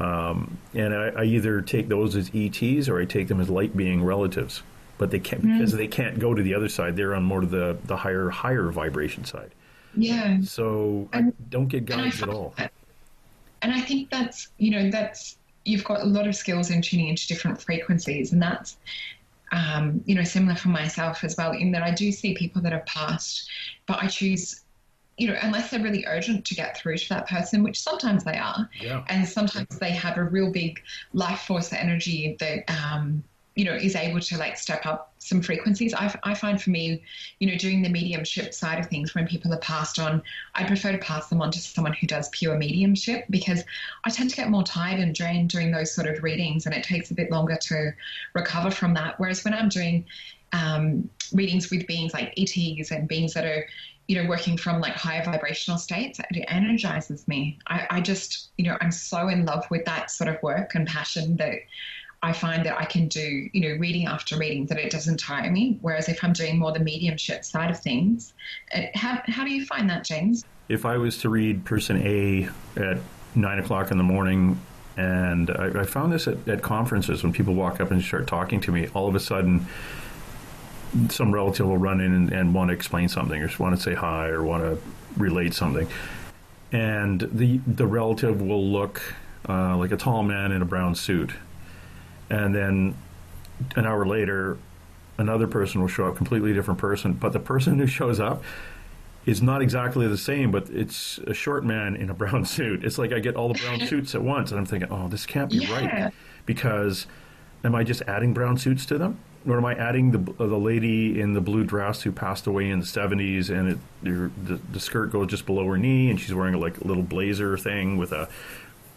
and I either take those as ETs or I take them as light being relatives. But they can't, because they can't go to the other side. They're on more of the higher vibration side. Yeah. So I don't get guides at all. And I think that's you've got a lot of skills in tuning into different frequencies, and that's similar for myself as well, in that I do see people that have passed, but I choose, unless they're really urgent to get through to that person, which sometimes they are, and sometimes they have a real big life force energy that is able to like step up some frequencies. I find for me, doing the mediumship side of things, when people are passed on, I prefer to pass them on to someone who does pure mediumship, because I tend to get more tired and drained doing those sort of readings, and it takes a bit longer to recover from that. Whereas when I'm doing readings with beings like ETs and beings that are, working from like higher vibrational states, it energizes me. I just, I'm so in love with that sort of work and passion that I find that I can do, reading after reading, that it doesn't tire me. Whereas if I'm doing more the mediumship side of things, how do you find that, James? If I was to read person A at 9 o'clock in the morning, and I found this at conferences, when people walk up and start talking to me, all of a sudden some relative will run in and want to explain something, or just want to say hi, or want to relate something. And the relative will look like a tall man in a brown suit. And then an hour later, another person will show up, completely different person. But the person who shows up is not exactly the same, but it's a short man in a brown suit. It's like I get all the brown suits at once, and I'm thinking, oh, this can't be right. Because am I just adding brown suits to them? Or am I adding the lady in the blue dress who passed away in the 70s, and the skirt goes just below her knee, and she's wearing a little blazer thing with a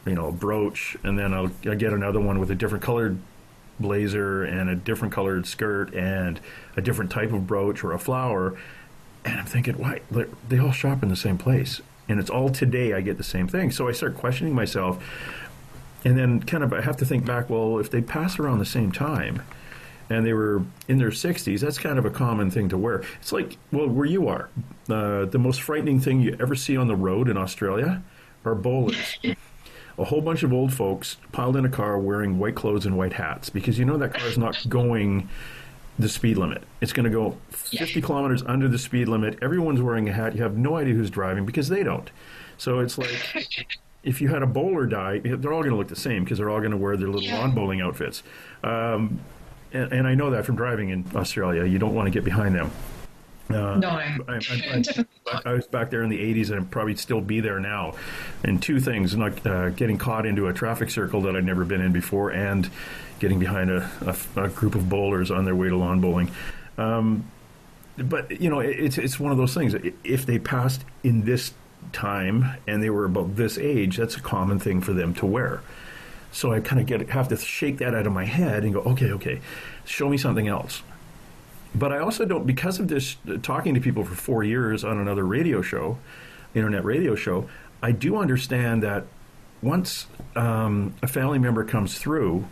brooch, and then I get another one with a different colored blazer and a different colored skirt and a different type of brooch or a flower. And I'm thinking, why? They all shop in the same place, and it's all today I get the same thing. So I start questioning myself, and then I have to think back, well, if they pass around the same time and they were in their 60s, that's kind of a common thing to wear. It's like, well, where you are, the most frightening thing you ever see on the road in Australia are bowlers. A whole bunch of old folks piled in a car wearing white clothes and white hats, because that car's not going the speed limit. It's going to go 50 kilometers under the speed limit. Everyone's wearing a hat. You have no idea who's driving, because they don't. So it's like, if you had a bowler die, they're all going to look the same, because they're all going to wear their little lawn bowling outfits. And I know that from driving in Australia. You don't want to get behind them. No. I was back there in the 80s, and I'd probably still be there now. And two things: not getting caught into a traffic circle that I'd never been in before, and getting behind a group of bowlers on their way to lawn bowling. But it's one of those things. If they passed in this time and they were about this age, that's a common thing for them to wear. So I kind of have to shake that out of my head and go, okay, show me something else. But I also don't, because of this, talking to people for 4 years on another radio show, internet radio show, I do understand that once a family member comes through,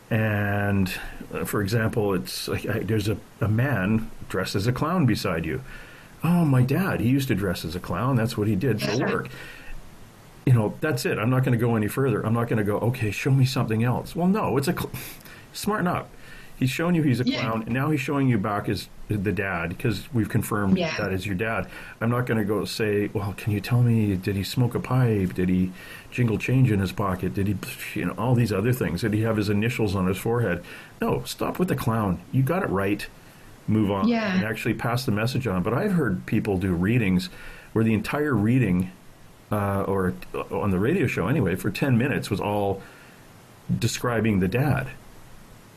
and for example, it's like there's a man dressed as a clown beside you. Oh, my dad, he used to dress as a clown. That's what he did for work. That's it. I'm not going to go any further. I'm not going to go, okay, show me something else. Well, no, smarten up. He's shown you he's a clown, and now he's showing you back as the dad, because we've confirmed that is your dad. I'm not going to go say, well, can you tell me, did he smoke a pipe? Did he jingle change in his pocket? Did he, all these other things? Did he have his initials on his forehead? No, stop with the clown. You got it right. Move on and actually pass the message on. But I've heard people do readings where the entire reading, or on the radio show anyway, for 10 minutes was all describing the dad.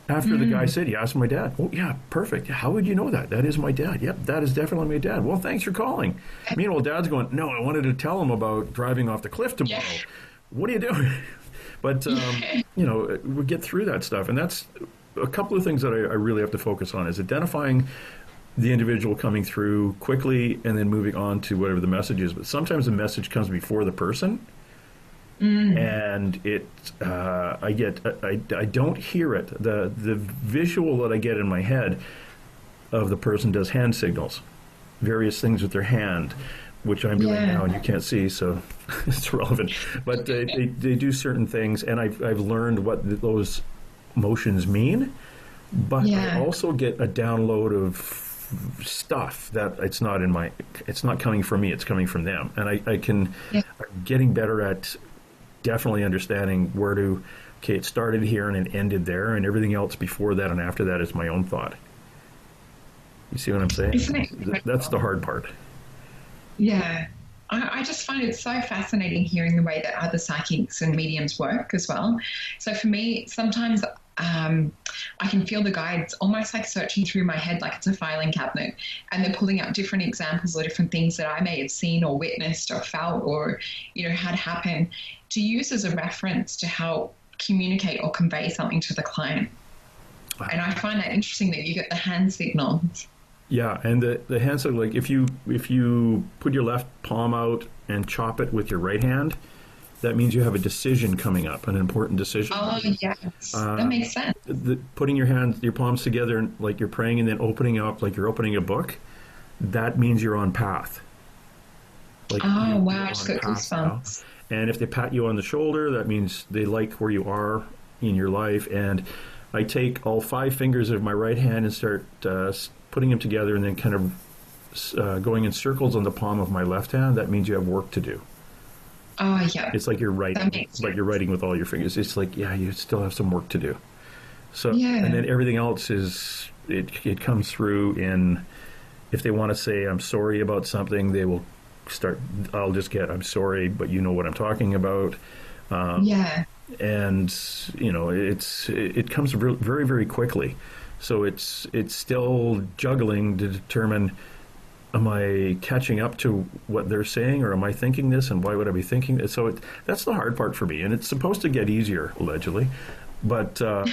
After the guy said, he asked my dad. Oh, yeah, perfect. How would you know that? That is my dad. Yep, that is definitely my dad. Well, thanks for calling. Meanwhile, Dad's going, no, I wanted to tell him about driving off the cliff tomorrow. What are you doing? But, we get through that stuff. And that's a couple of things that I really have to focus on, is identifying the individual coming through quickly and then moving on to whatever the message is. But sometimes the message comes before the person, and I don't hear it. The visual that I get in my head of the person does hand signals, various things with their hand, which I'm doing now and you can't see, so it's irrelevant. But they do certain things, and I've learned what those motions mean. But I also get a download of stuff that it's not coming from me, it's coming from them. And I'm getting better at definitely understanding it started here and it ended there, and everything else before that and after that is my own thought. You see what I'm saying? That's the hard part. Yeah. I just find it so fascinating hearing the way that other psychics and mediums work as well. So for me, sometimes I can feel the guides almost like searching through my head like it's a filing cabinet, and they're pulling out different examples or different things that I may have seen or witnessed or felt or, had happen to use as a reference to help communicate or convey something to the client. And I find that interesting that you get the hand signals. Yeah, and the hand signal, like if you put your left palm out and chop it with your right hand, that means you have a decision coming up, an important decision. Oh, yes. That makes sense. Putting your palms together like you're praying and then opening up like you're opening a book, that means you're on path. Wow, I just got goosebumps. And if they pat you on the shoulder, that means they like where you are in your life. And I take all 5 fingers of my right hand and start putting them together and then kind of going in circles on the palm of my left hand. That means you have work to do. Oh, yeah. It's like you're writing, but you're writing with all your fingers. It's like, you still have some work to do. So, and then everything else is, it comes through in, if they want to say, I'm sorry about something, they will start, I'll just get, I'm sorry, but you know what I'm talking about. And, it comes very, very quickly. So it's still juggling to determine, am I catching up to what they're saying, or am I thinking this, and why would I be thinking this? So that's the hard part for me, and it's supposed to get easier, allegedly, but I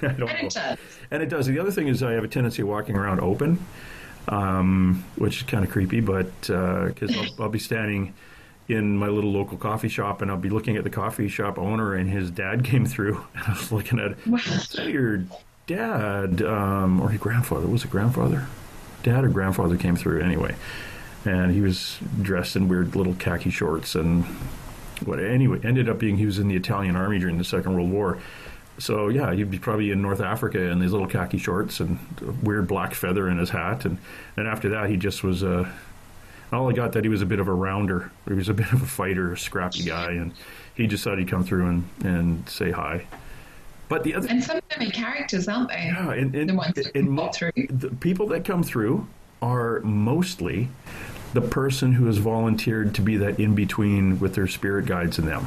don't know. And it does. The other thing is I have a tendency of walking around open, which is kind of creepy, but because I'll be standing in my little local coffee shop, and I'll be looking at the coffee shop owner, and his dad came through, and I was looking at, is that your dad, or your grandfather? Was it grandfather? Dad or grandfather came through anyway, and he was dressed in weird little khaki shorts, and ended up being he was in the Italian army during the Second World War. So he'd be probably in North Africa in these little khaki shorts and a weird black feather in his hat, and after that he just was all I got that he was a bit of a rounder. He was a bit of a fighter, a scrappy guy, and he just thought he'd come through and say hi. But and some of them are characters, aren't they? Yeah, and the ones that come through. The people that come through are mostly the person who has volunteered to be that in-between with their spirit guides and them.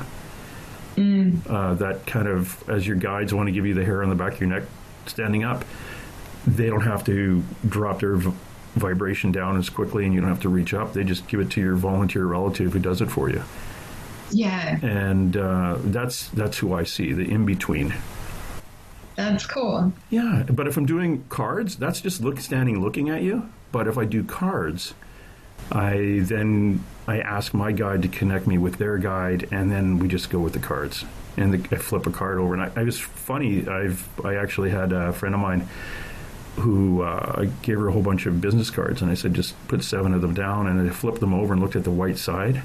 That kind of, as your guides want to give you the hair on the back of your neck standing up, they don't have to drop their vibration down as quickly, and you don't have to reach up. They just give it to your volunteer relative who does it for you. Yeah. And that's who I see, the in-between. That's cool. Yeah, but if I'm doing cards, that's just standing looking at you. But if I do cards, I ask my guide to connect me with their guide, and then we just go with the cards. And I flip a card over. And I was funny. I actually had a friend of mine who I gave her a whole bunch of business cards, and I said just put 7 of them down, and I flipped them over and looked at the white side,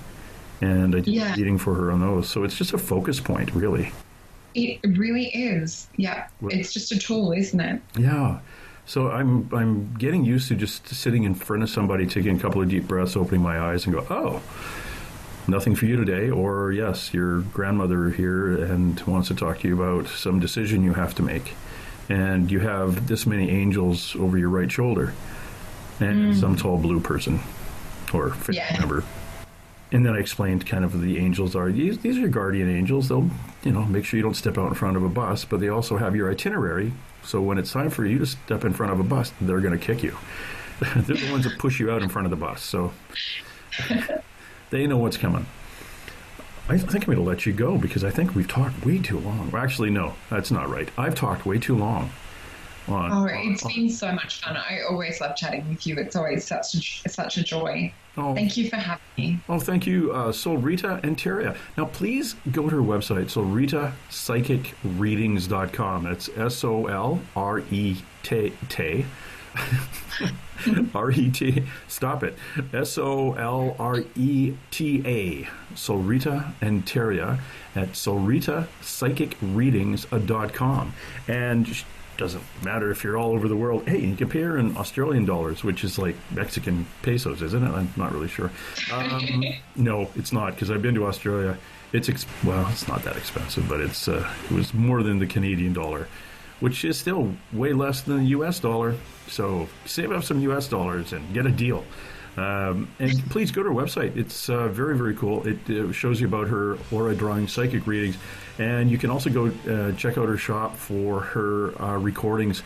and I did reading for her on those. So it's just a focus point, really. It really is. Yeah. It's just a tool, isn't it? Yeah. So I'm getting used to just sitting in front of somebody, taking a couple of deep breaths, opening my eyes and go, oh, nothing for you today. Or yes, your grandmother here and wants to talk to you about some decision you have to make. And you have this many angels over your right shoulder and some tall blue person or family member. And then I explained kind of the angels are, these are your guardian angels. They'll, make sure you don't step out in front of a bus, but they also have your itinerary. So when it's time for you to step in front of a bus, they're going to kick you. They're the ones that push you out in front of the bus. So they know what's coming. I think I'm going to let you go because I think we've talked way too long. Well, actually, no, that's not right. I've talked way too long. Oh, it's been so much fun. I always love chatting with you. It's always such a joy. Oh. Thank you for having me. Oh, thank you, Solreta Antaria. Now, please go to her website, solretapsychicreadings.com. It's SOLRET. R-E-T, stop it. SOLRETA, Solreta Antaria at solretapsychicreadings.com. And doesn't matter if you're all over the world. Hey, you can pay her in Australian dollars, which is like Mexican pesos, isn't it? I'm not really sure. No, it's not, because I've been to Australia. It's not that expensive, but it was more than the Canadian dollar, which is still way less than the U.S. dollar. So save up some U.S. dollars and get a deal. And please go to her website. It's very, very cool. It shows you about her aura drawing psychic readings. And you can also go check out her shop for her recordings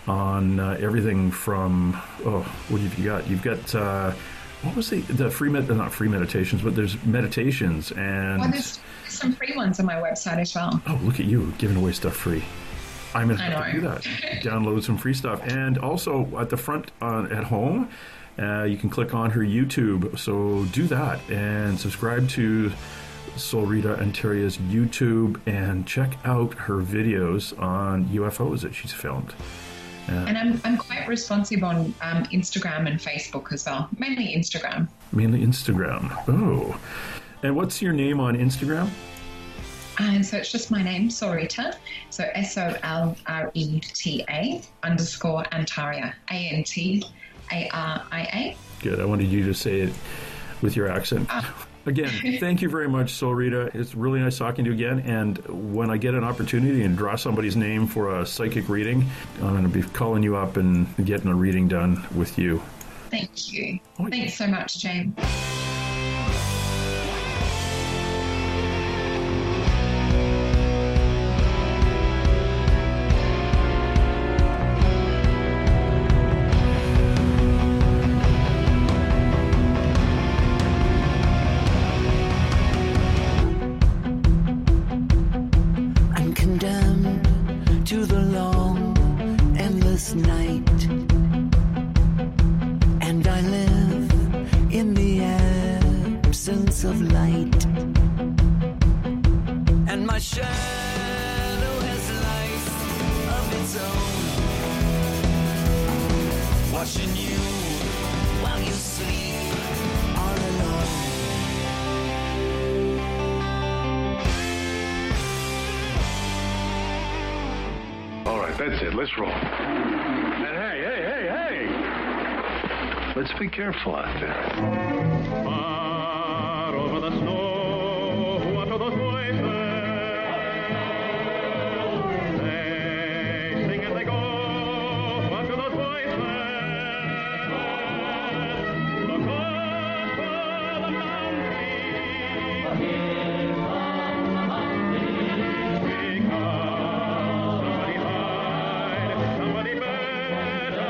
on everything from, what have you got? You've got, what was the not free meditations, but there's meditations and... Well, there's some free ones on my website as well. Oh, look at you, giving away stuff free. I'm going to have to do that. Download some free stuff. And also at the front at home, you can click on her YouTube. So do that and subscribe to Solreta Antaria's YouTube and check out her videos on UFOs that she's filmed. And I'm quite responsive on Instagram and Facebook as well. Mainly Instagram. Mainly Instagram. Oh. And what's your name on Instagram? And so it's just my name, Solreta. So SOLRETA _Antaria. ANTARIA. Good. I wanted you to say it with your accent. Again, thank you very much, Solreta. It's really nice talking to you again. And when I get an opportunity and draw somebody's name for a psychic reading, I'm going to be calling you up and getting a reading done with you. Thank you. Thanks so much, James. Night, and I live in the absence of light, and my shadow has life of its own, watching you while you sleep all alone. All right, that's it. Let's roll. Let's be careful out there. Far over the snow, what are those voices? They sing as they go, what are those voices? Look up for the mountain. Here come the mountain. Because somebody hide, somebody better.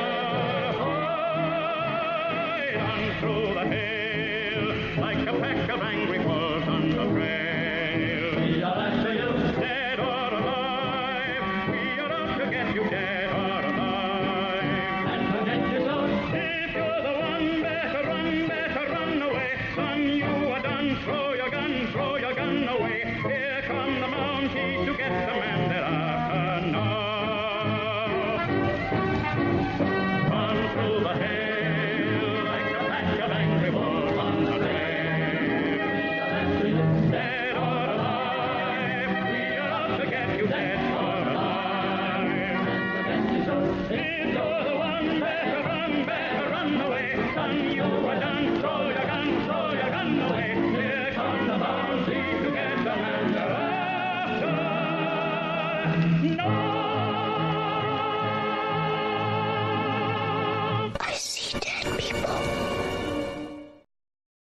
Through the hail, like a pack of angry wolves on the trail. We are after you, dead or alive. We are out to get you, dead or alive. And forget your soul. If you're the one, better run away. Son, you are done. Throw your gun away. Here come the Mounties to get the man they're after now. Run through the hail. Angry wolves on the trail. Dead or alive, we are out to get you, dead or alive. If you're the one, better run away. Son, you are done. Throw your gun away. Here come the Mounties to get the man they're after. No! I see dead